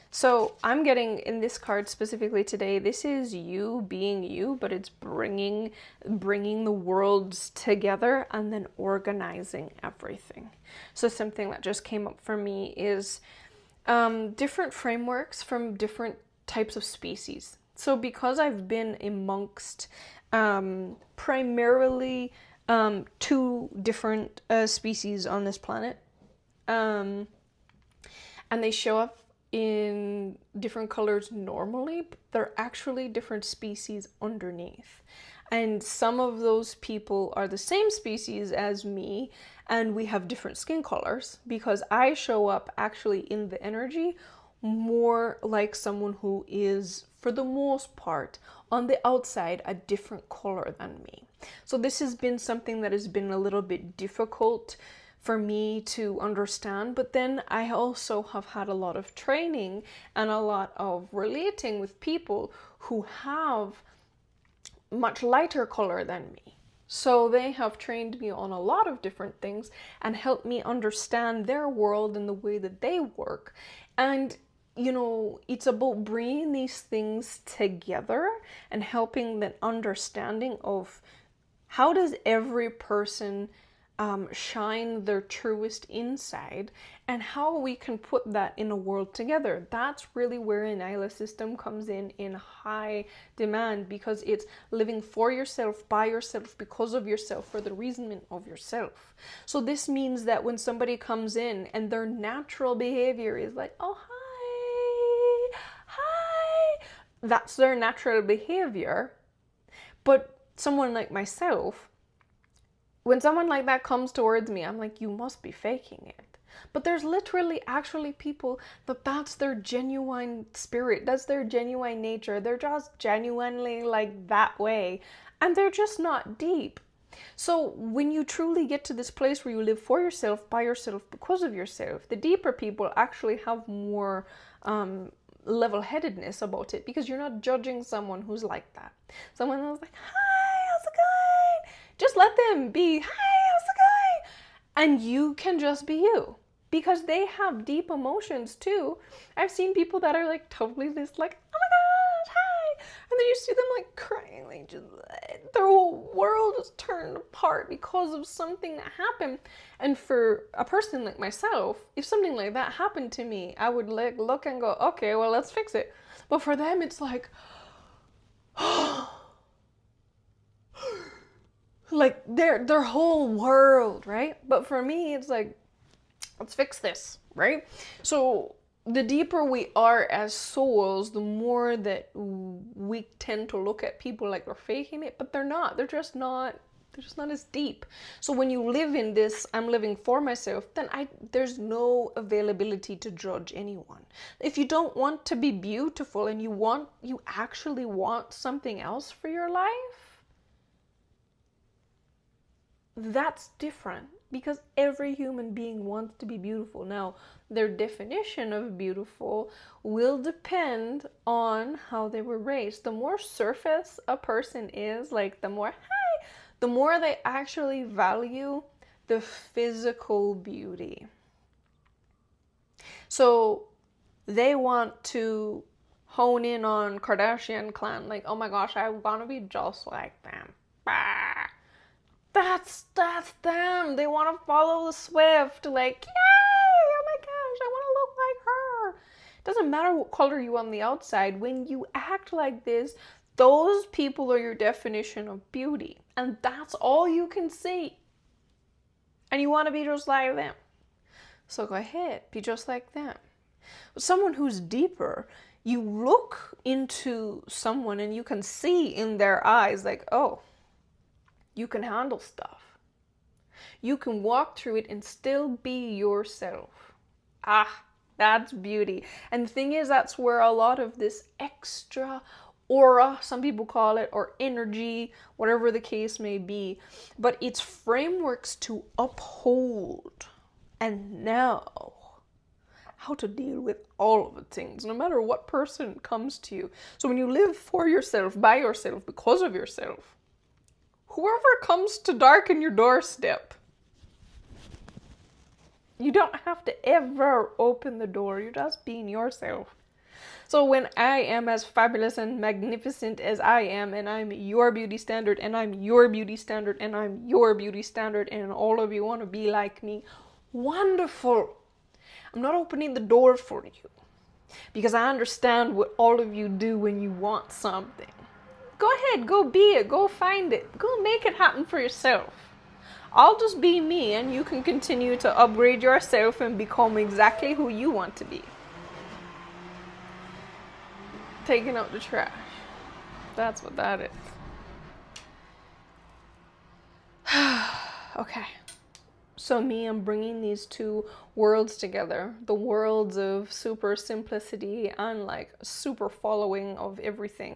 So I'm getting in this card specifically today, this is you being you, but it's bringing the worlds together and then organizing everything. So something that just came up for me is different frameworks from different types of species. So because I've been amongst primarily two different species on this planet, and they show up in different colors normally, but they're actually different species underneath. And some of those people are the same species as me, and we have different skin colors because I show up actually in the energy more like someone who is, for the most part, on the outside, a different color than me. So this has been something that has been a little bit difficult for me to understand, but then I also have had a lot of training and a lot of relating with people who have much lighter color than me. So they have trained me on a lot of different things and helped me understand their world and the way that they work. And you know, it's about bringing these things together and helping that understanding of how does every person shine their truest inside, and how we can put that in a world together. That's really where ENYELAH system comes in high demand, because it's living for yourself, by yourself, because of yourself, for the reason of yourself. So this means that when somebody comes in and their natural behavior is like, oh, hi, that's their natural behavior. But someone like myself, when someone like that comes towards me, I'm like, you must be faking it. But there's literally actually people that that's their genuine spirit. That's their genuine nature. They're just genuinely like that way. And they're just not deep. So when you truly get to this place where you live for yourself, by yourself, because of yourself, the deeper people actually have more level-headedness about it, because you're not judging someone who's like that. Someone who's like, hi, how's it going? Just let them be, hi, how's it going? And you can just be you, because they have deep emotions too. I've seen people that are like totally just like, oh my gosh, hi. And then you see them like crying, like just, their whole world is turned apart because of something that happened. And for a person like myself, if something like that happened to me, I would like look and go, okay, well, let's fix it. But for them, it's like, like their whole world, right? But for me, it's like, let's fix this, right? So the deeper we are as souls, the more that we tend to look at people like they're faking it, but they're not. They're just not They're just not as deep. So when you live in this, I'm living for myself, then there's no availability to judge anyone. If you don't want to be beautiful and you actually want something else for your life, that's different, because every human being wants to be beautiful. Now, their definition of beautiful will depend on how they were raised. The more surface a person is, like the more they actually value the physical beauty. So they want to hone in on Kardashian clan, like, oh my gosh, I want to be just like them. Bah. That's them. They want to follow the Swift. Like, yay! Oh my gosh, I want to look like her. Doesn't matter what color you on the outside. When you act like this, those people are your definition of beauty. And that's all you can see. And you want to be just like them. So go ahead, be just like them. Someone who's deeper, you look into someone and you can see in their eyes, like, oh, you can handle stuff. You can walk through it and still be yourself. Ah, that's beauty. And the thing is, that's where a lot of this extra aura, some people call it, or energy, whatever the case may be, but it's frameworks to uphold and know how to deal with all of the things, no matter what person comes to you. So when you live for yourself, by yourself, because of yourself, whoever comes to darken your doorstep, you don't have to ever open the door. You're just being yourself. So when I am as fabulous and magnificent as I am, and I'm your beauty standard, and I'm your beauty standard, and I'm your beauty standard, and all of you want to be like me, wonderful. I'm not opening the door for you, because I understand what all of you do when you want something. Go ahead, go be it, go find it, go make it happen for yourself. I'll just be me, and you can continue to upgrade yourself and become exactly who you want to be. Taking out the trash. That's what that is. Okay. So I'm bringing these two worlds together. The worlds of super simplicity and like super following of everything.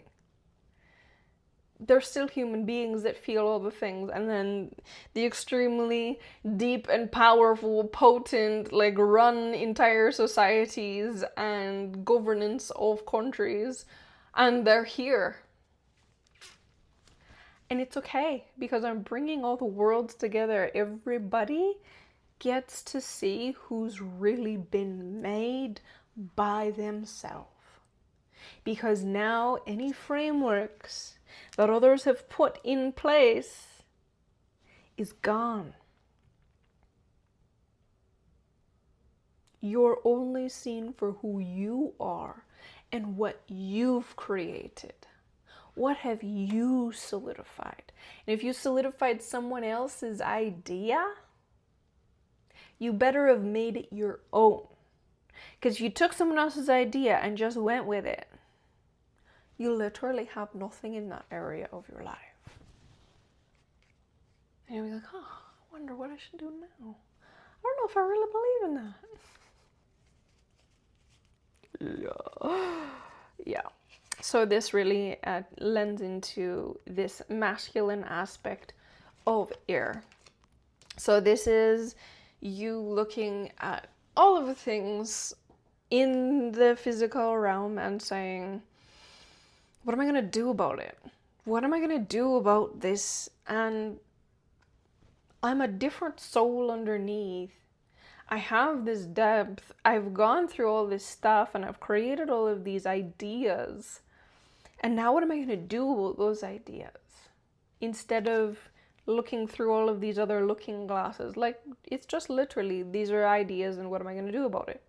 They're still human beings that feel all the things, and then the extremely deep and powerful, potent, like run entire societies and governance of countries, and they're here. And it's okay, because I'm bringing all the worlds together. Everybody gets to see who's really been made by themselves. Because now any frameworks that others have put in place is gone. You're only seen for who you are and what you've created. What have you solidified? And if you solidified someone else's idea, you better have made it your own. Because you took someone else's idea and just went with it, you literally have nothing in that area of your life. And you'll be like, oh, I wonder what I should do now. I don't know if I really believe in that. Yeah. So this really lends into this masculine aspect of air. So this is you looking at all of the things in the physical realm and saying, what am I going to do about it? What am I going to do about this? And I'm a different soul underneath. I have this depth. I've gone through all this stuff and I've created all of these ideas. And now what am I going to do about those ideas? Instead of looking through all of these other looking glasses. Like, it's just literally, these are ideas and what am I going to do about it?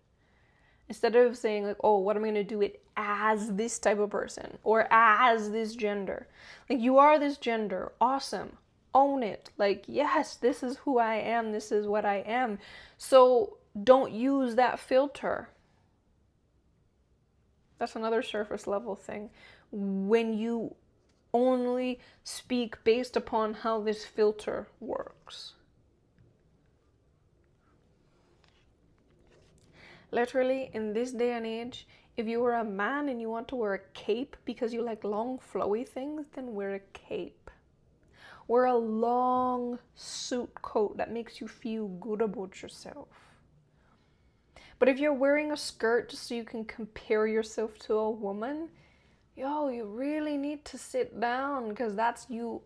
Instead of saying like, oh, what am I going to do it as this type of person or as this gender? Like, you are this gender. Awesome. Own it. Like, yes, this is who I am. This is what I am. So don't use that filter. That's another surface level thing. When you only speak based upon how this filter works. Literally, in this day and age, if you are a man and you want to wear a cape because you like long flowy things, then wear a cape. Wear a long suit coat that makes you feel good about yourself. But if you're wearing a skirt just so you can compare yourself to a woman, yo, you really need to sit down, because that's you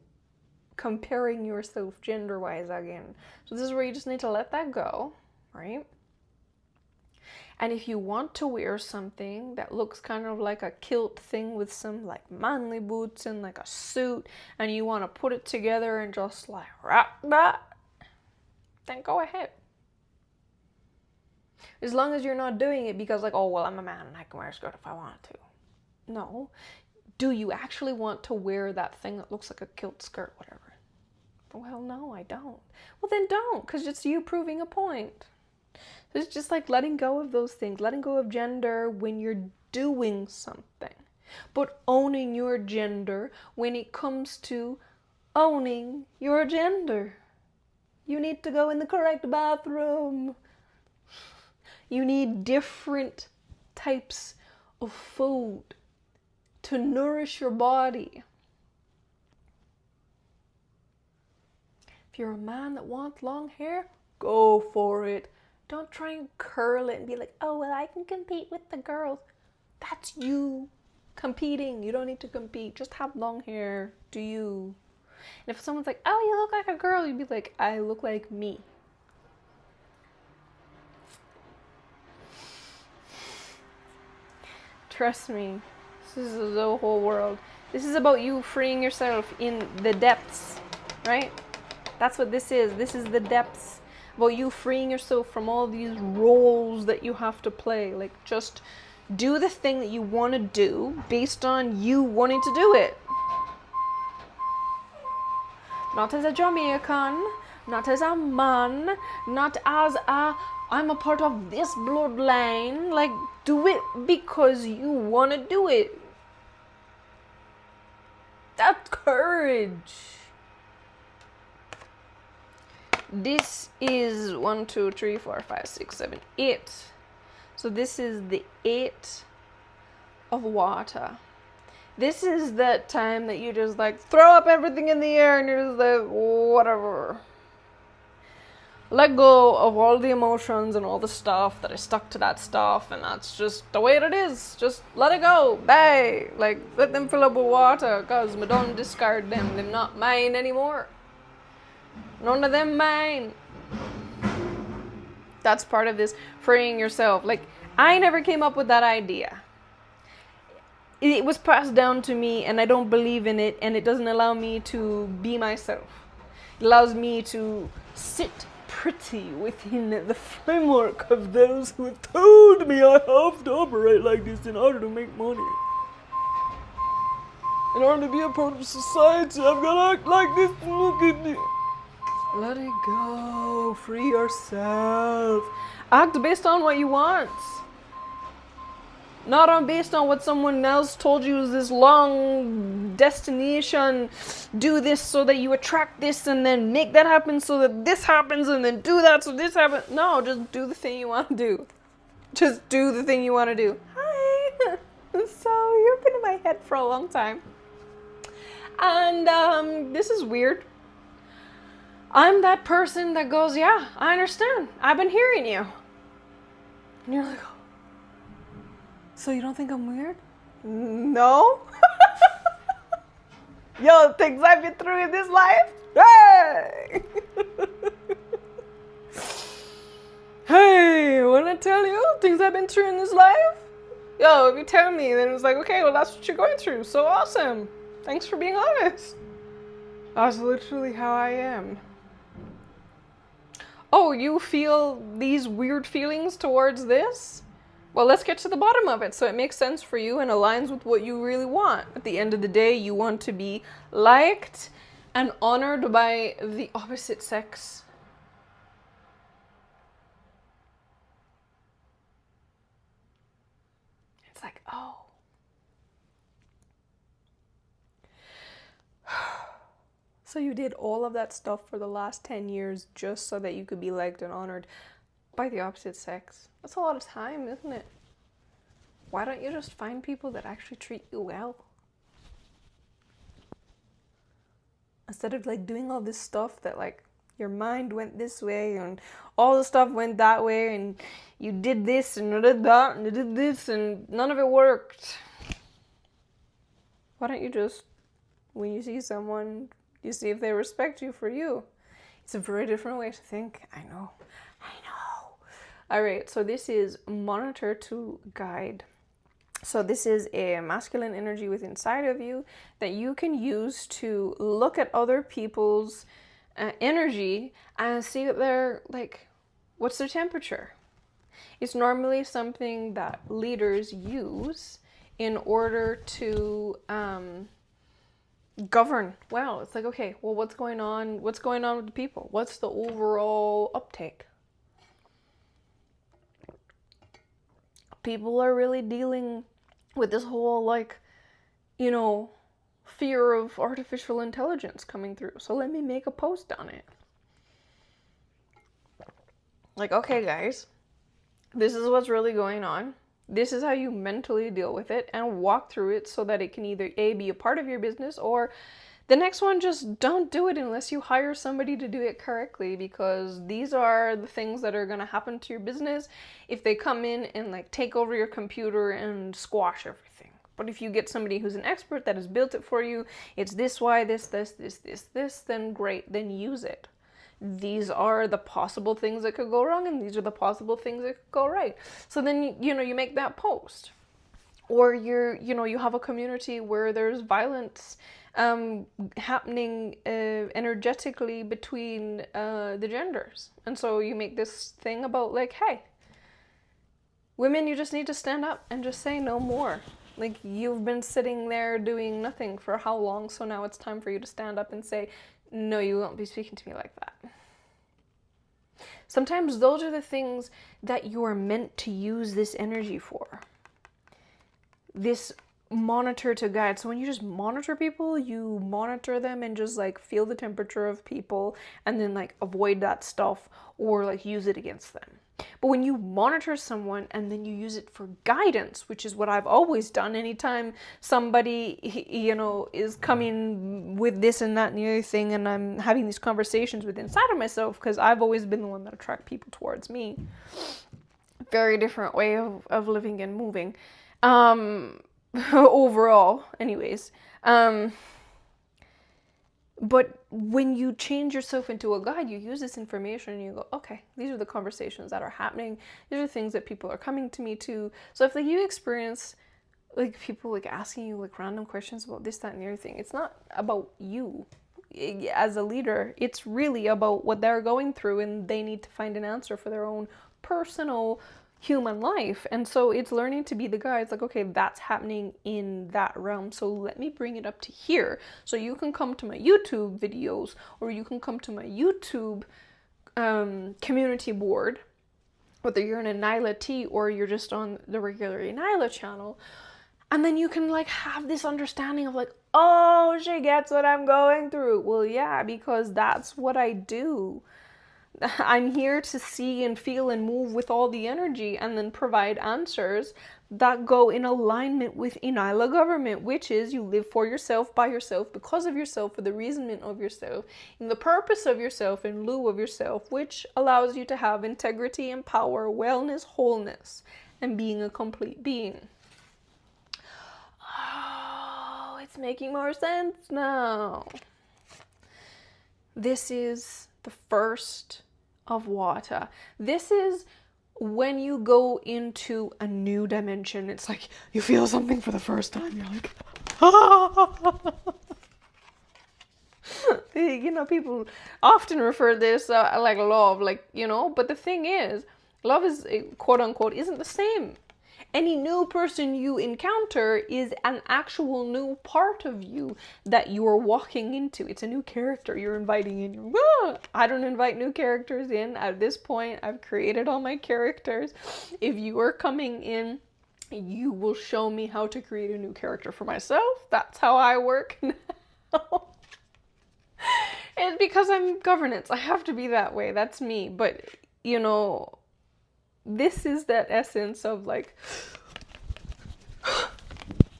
comparing yourself gender-wise again. So this is where you just need to let that go, right? And if you want to wear something that looks kind of like a kilt thing with some like manly boots and like a suit, and you want to put it together and just like rock that, then go ahead. As long as you're not doing it because like, oh, well, I'm a man and I can wear a skirt if I want to. No. Do you actually want to wear that thing that looks like a kilt skirt, whatever? Well, no, I don't. Well, then don't, because it's you proving a point. It's just like letting go of those things, letting go of gender when you're doing something, but owning your gender when it comes to owning your gender. You need to go in the correct bathroom. You need different types of food to nourish your body. If you're a man that wants long hair, go for it. Don't try and curl it and be like, oh, well, I can compete with the girls. That's you competing. You don't need to compete. Just have long hair. Do you? And if someone's like, oh, you look like a girl, you'd be like, I look like me. Trust me. This is the whole world. This is about you freeing yourself in the depths, right? That's what this is. This is the depths. About you freeing yourself from all these roles that you have to play. Like, just do the thing that you want to do based on you wanting to do it. Not as a Jamaican, not as a man, not as a, I'm a part of this bloodline. Like, do it because you want to do it. That's courage. This is 1, 2, 3, 4, 5, 6, 7, 8. So this is the 8 of water. This is that time that you just like throw up everything in the air and you're just like, whatever. Let go of all the emotions and all the stuff that is stuck to that stuff, and that's just the way it is. Just let it go. Bye. Like, let them fill up with water, because we don't discard them. They're not mine anymore. None of them mine. That's part of this freeing yourself. Like, I never came up with that idea. It was passed down to me, and I don't believe in it, and it doesn't allow me to be myself. It allows me to sit pretty within the framework of those who have told me I have to operate like this in order to make money. In order to be a part of society, I've got to act like this. Look at me. Let it go. Free yourself. Act based on what you want. Not based on what someone else told you is this long destination. Do this so that you attract this, and then make that happen so that this happens, and then do that so this happens. No, just do the thing you want to do. Just do the thing you want to do. Hi. So you've been in my head for a long time. And this is weird. I'm that person that goes, yeah, I understand. I've been hearing you. And you're like, so you don't think I'm weird? No. Yo, things I've been through in this life? Hey! Hey, wanna tell you things I've been through in this life? Yo, if you tell me, then it's like, okay, well, that's what you're going through. So awesome. Thanks for being honest. That's literally how I am. Oh, you feel these weird feelings towards this? Well, let's get to the bottom of it so it makes sense for you and aligns with what you really want. At the end of the day, you want to be liked and honored by the opposite sex. It's like, oh. So you did all of that stuff for the last 10 years just so that you could be liked and honored by the opposite sex. That's a lot of time, isn't it? Why don't you just find people that actually treat you well? Instead of like doing all this stuff that like your mind went this way and all the stuff went that way and you did this and you did that and you did this and none of it worked. Why don't you just, when you see someone, you see if they respect you for you? It's a very different way to think. I know. All right, so this is monitor to guide. So this is a masculine energy within inside of you that you can use to look at other people's energy and see what they're like, what's their temperature. It's normally something that leaders use in order to govern well. It's like, okay, well, what's going on with the people? What's the overall uptake? People are really dealing with this whole, like, you know, fear of artificial intelligence coming through. So let me make a post on it. Like, okay, guys, this is what's really going on. This is how you mentally deal with it and walk through it so that it can either A, be a part of your business, or the next one, just don't do it unless you hire somebody to do it correctly, because these are the things that are going to happen to your business if they come in and like take over your computer and squash everything. But if you get somebody who's an expert that has built it for you, it's this, why, this, then great, then use it. These are the possible things that could go wrong, and these are the possible things that could go right. So then, you know, you make that post. Or you have a community where there's violence happening energetically between the genders. And so you make this thing about like, hey, women, you just need to stand up and just say no more. Like, you've been sitting there doing nothing for how long? So now it's time for you to stand up and say, no, you won't be speaking to me like that. Sometimes those are the things that you are meant to use this energy for. This monitor to guide. So when you just monitor people, you monitor them and just like feel the temperature of people and then like avoid that stuff or like use it against them. But when you monitor someone and then you use it for guidance, which is what I've always done anytime somebody, you know, is coming with this and that and the other thing, and I'm having these conversations with inside of myself, because I've always been the one that attract people towards me. Very different way of living and moving. Overall, anyways. But when you change yourself into a guide, you use this information and you go, okay, these are the conversations that are happening. These are things that people are coming to me to. So if like you experience like people like asking you like random questions about this, that, and the other thing, it's not about you as a leader. It's really about what they're going through, and they need to find an answer for their own personal human life. And so it's learning to be the guide. It's like, okay, that's happening in that realm, so let me bring it up to here. So you can come to my YouTube videos, or you can come to my YouTube community board, whether you're an ENYELAH Tea or you're just on the regular ENYELAH channel, and then you can like have this understanding of like, oh, she gets what I'm going through. Well, yeah, because that's what I do. I'm here to see and feel and move with all the energy and then provide answers that go in alignment with ENYELAH government, which is you live for yourself, by yourself, because of yourself, for the reason of yourself, in the purpose of yourself, in lieu of yourself, which allows you to have integrity and power, wellness, wholeness, and being a complete being. Oh, it's making more sense now. This is the first of water. This is when you go into a new dimension. It's like you feel something for the first time. You're like, ah! You know, people often refer to this like love, like, you know, but the thing is, love is quote unquote isn't the same. Any new person you encounter is an actual new part of you that you are walking into. It's a new character you're inviting in. I don't invite new characters in. At this point, I've created all my characters. If you are coming in, you will show me how to create a new character for myself. That's how I work now. It's because I'm governance. I have to be that way. That's me. But, you know, this is that essence of like,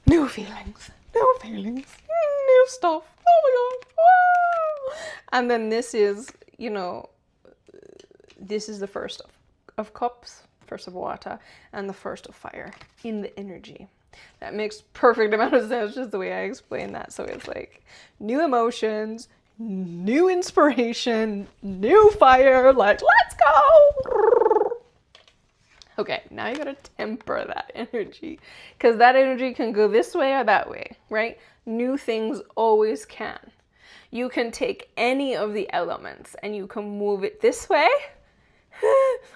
new feelings, new stuff. Oh my God. Wow. And then this is, you know, this is the first of cups, first of water, and the first of fire in the energy. That makes perfect amount of sense, just the way I explain that. So it's like new emotions, new inspiration, new fire, like, let's go. Okay, now you gotta temper that energy, because that energy can go this way or that way, right? New things always can. You can take any of the elements and you can move it this way,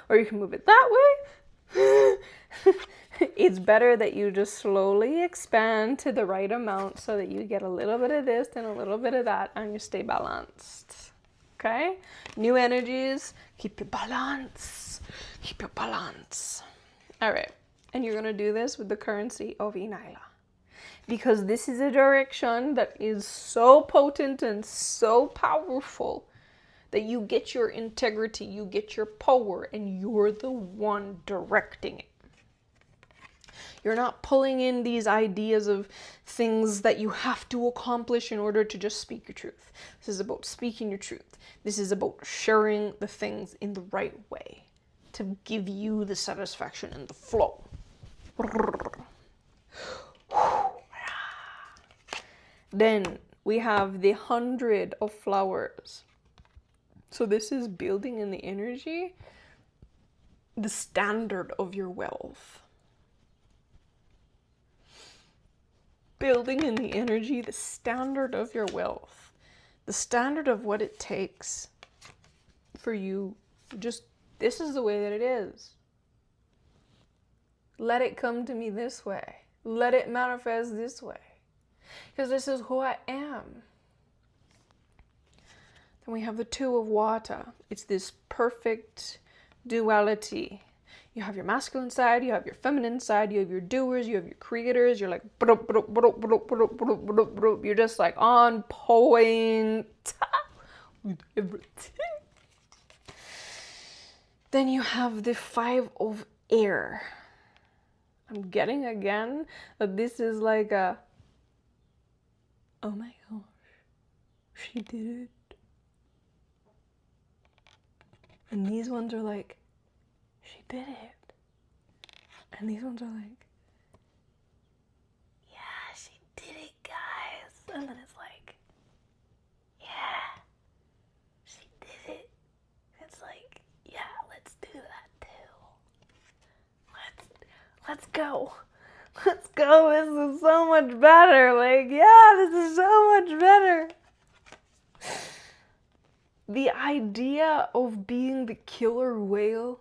or you can move it that way. It's better that you just slowly expand to the right amount so that you get a little bit of this and a little bit of that and you stay balanced. Okay? New energies, keep your balance. Keep your balance. All right. And you're going to do this with the currency of ENYELAH. Because this is a direction that is so potent and so powerful that you get your integrity, you get your power, and you're the one directing it. You're not pulling in these ideas of things that you have to accomplish in order to just speak your truth. This is about speaking your truth. This is about sharing the things in the right way to give you the satisfaction and the flow. Then we have the 100 of flowers. So this is building in the energy, the standard of your wealth. Building in the energy, the standard of your wealth. The standard of what it takes for you. Just, this is the way that it is. Let it come to me this way. Let it manifest this way. Because this is who I am. Then we have the 2 of water. It's this perfect duality. You have your masculine side, you have your feminine side, you have your doers, you have your creators. You're like, you're just like on point with everything. Then you have the 5 of air. I'm getting again that this is like a, oh my gosh, she did it. And these ones are like, she did it. And these ones are like, yeah, she did it, guys. And then it's like, yeah, she did it. It's like, yeah, let's do that too. Let's go. Let's go. This is so much better. Like, yeah, this is so much better. The idea of being the killer whale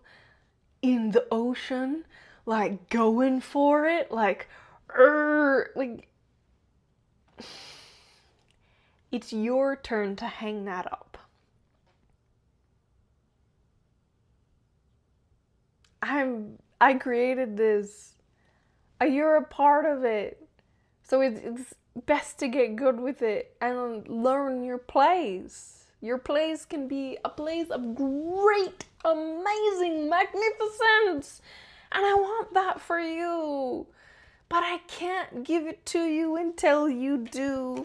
in the ocean, like going for it, like it's your turn to hang that up. I created this. You're a part of it. So it's best to get good with it and learn your place. Your place can be a place of great, amazing magnificence. And I want that for you. But I can't give it to you until you do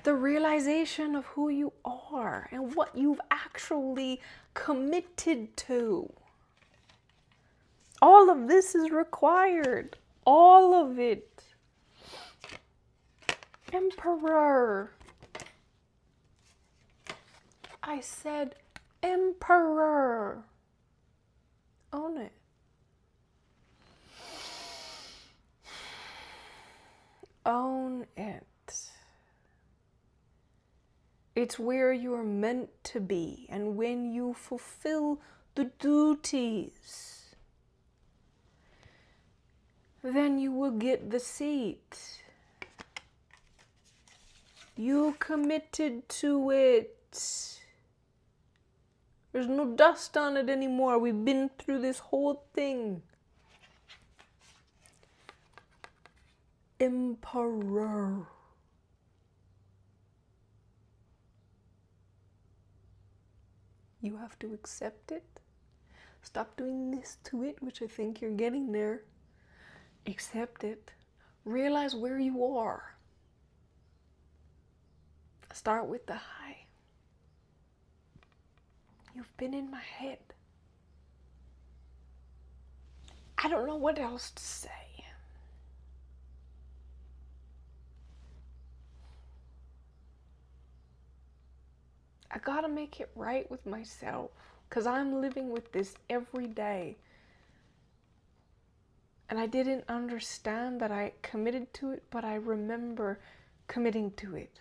the realization of who you are and what you've actually committed to. All of this is required. All of it. Emperor. I said emperor. Own it. Own it. It's where you're meant to be, and when you fulfill the duties, then you will get the seat. You committed to it. There's no dust on it anymore. We've been through this whole thing. Emperor. You have to accept it. Stop doing this to it, which I think you're getting there. Accept it. Realize where you are. Start with the high. You've been in my head. I don't know what else to say. I gotta make it right with myself, because I'm living with this every day. And I didn't understand that I committed to it, but I remember committing to it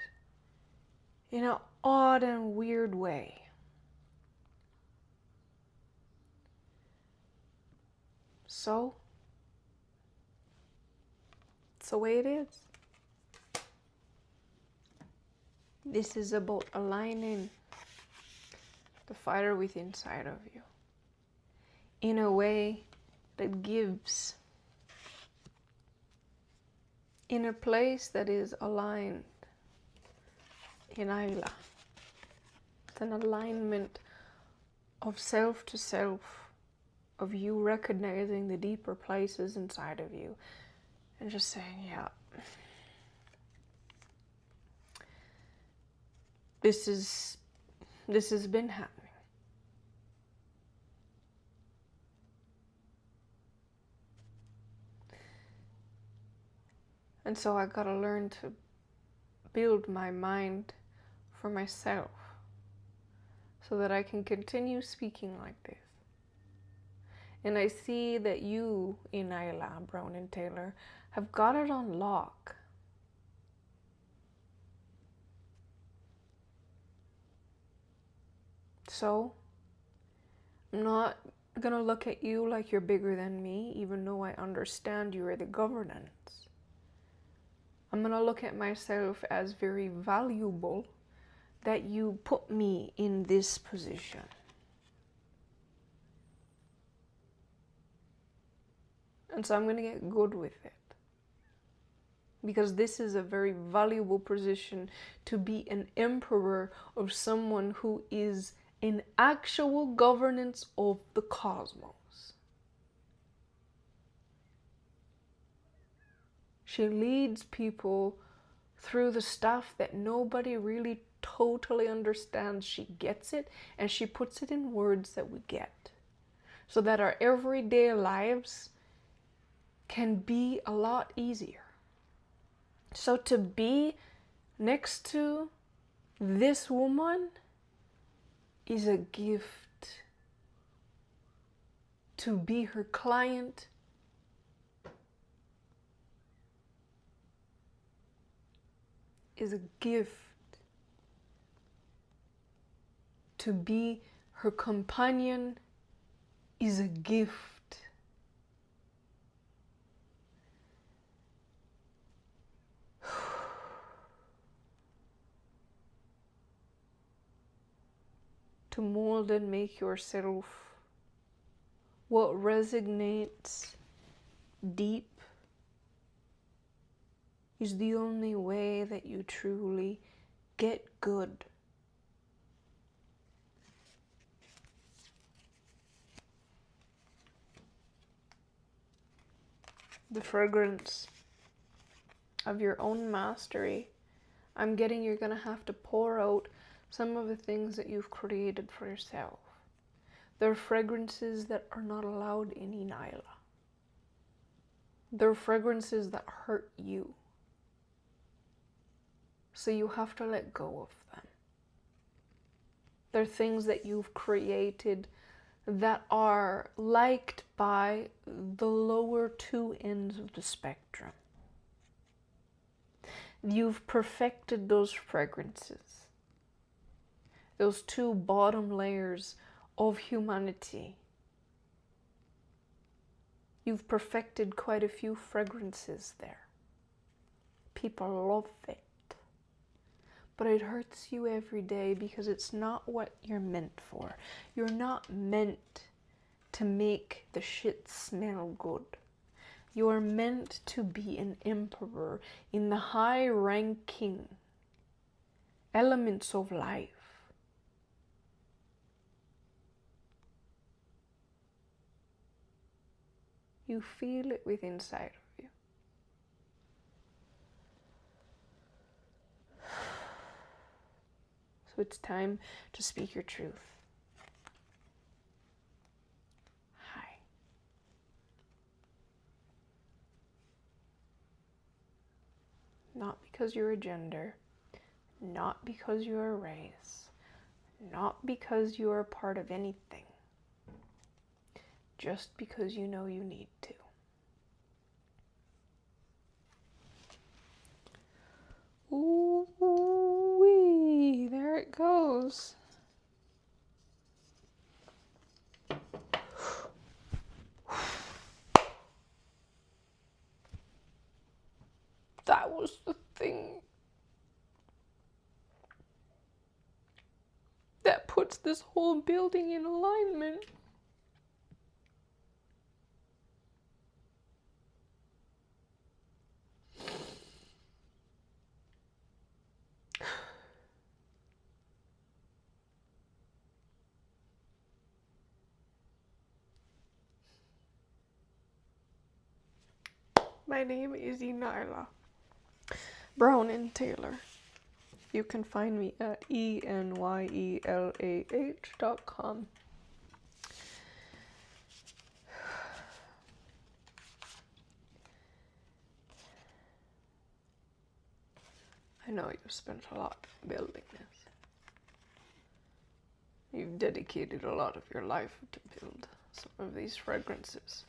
in an odd and weird way. So, it's the way it is. This is about aligning the fire within inside of you in a way that gives, in a place that is aligned in ENYELAH. It's an alignment of self to self, of you recognizing the deeper places inside of you and just saying, yeah, this has been happening. And so I gotta learn to build my mind for myself so that I can continue speaking like this. And I see that you, ENYELAH, Brown and Taylor, have got it on lock. So, I'm not gonna look at you like you're bigger than me, even though I understand you are the governance. I'm gonna look at myself as very valuable that you put me in this position. And so I'm gonna get good with it. Because this is a very valuable position to be an emperor of someone who is in actual governance of the cosmos. She leads people through the stuff that nobody really totally understands. She gets it, and she puts it in words that we get, so that our everyday lives can be a lot easier. So to be next to this woman is a gift. To be her client is a gift. To be her companion is a gift. To mold and make yourself what resonates deep is the only way that you truly get good. The fragrance of your own mastery, I'm getting you're gonna have to pour out some of the things that you've created for yourself. There are fragrances that are not allowed in ENYELAH. There are fragrances that hurt you. So you have to let go of them. There are things that you've created that are liked by the lower two ends of the spectrum. You've perfected those fragrances, those two bottom layers of humanity. You've perfected quite a few fragrances there. People love it. But it hurts you every day because it's not what you're meant for. You're not meant to make the shit smell good. You're meant to be an emperor in the high-ranking elements of life. You feel it within inside of you. So it's time to speak your truth. Hi. Not because you're a gender, not because you're a race, not because you are part of anything. Just because you know you need to. Ooh-wee, there it goes. That was the thing that puts this whole building in alignment. My name is ENYELAH Brown and Taylor. You can find me at ENYELAH.com. I know you've spent a lot building this. You've dedicated a lot of your life to build some of these fragrances.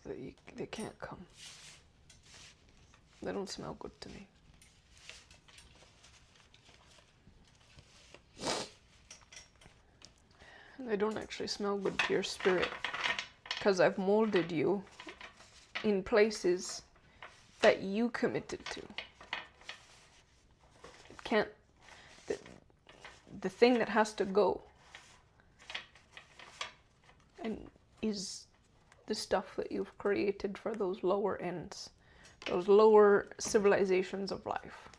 They can't come. They don't smell good to me. And they don't actually smell good to your spirit, because I've molded you in places that you committed to. It can't, the thing that has to go and is the stuff that you've created for those lower ends, those lower civilizations of life.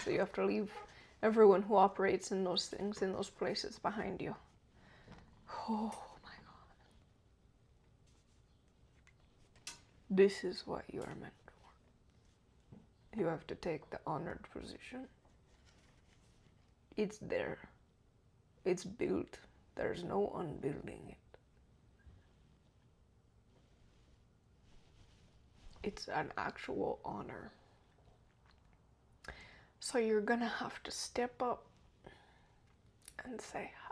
So you have to leave everyone who operates in those things, in those places behind you. Oh my God. This is what you are meant for. You have to take the honored position. It's there. It's built. There's no unbuilding it. It's an actual honor. So you're gonna have to step up and say hi.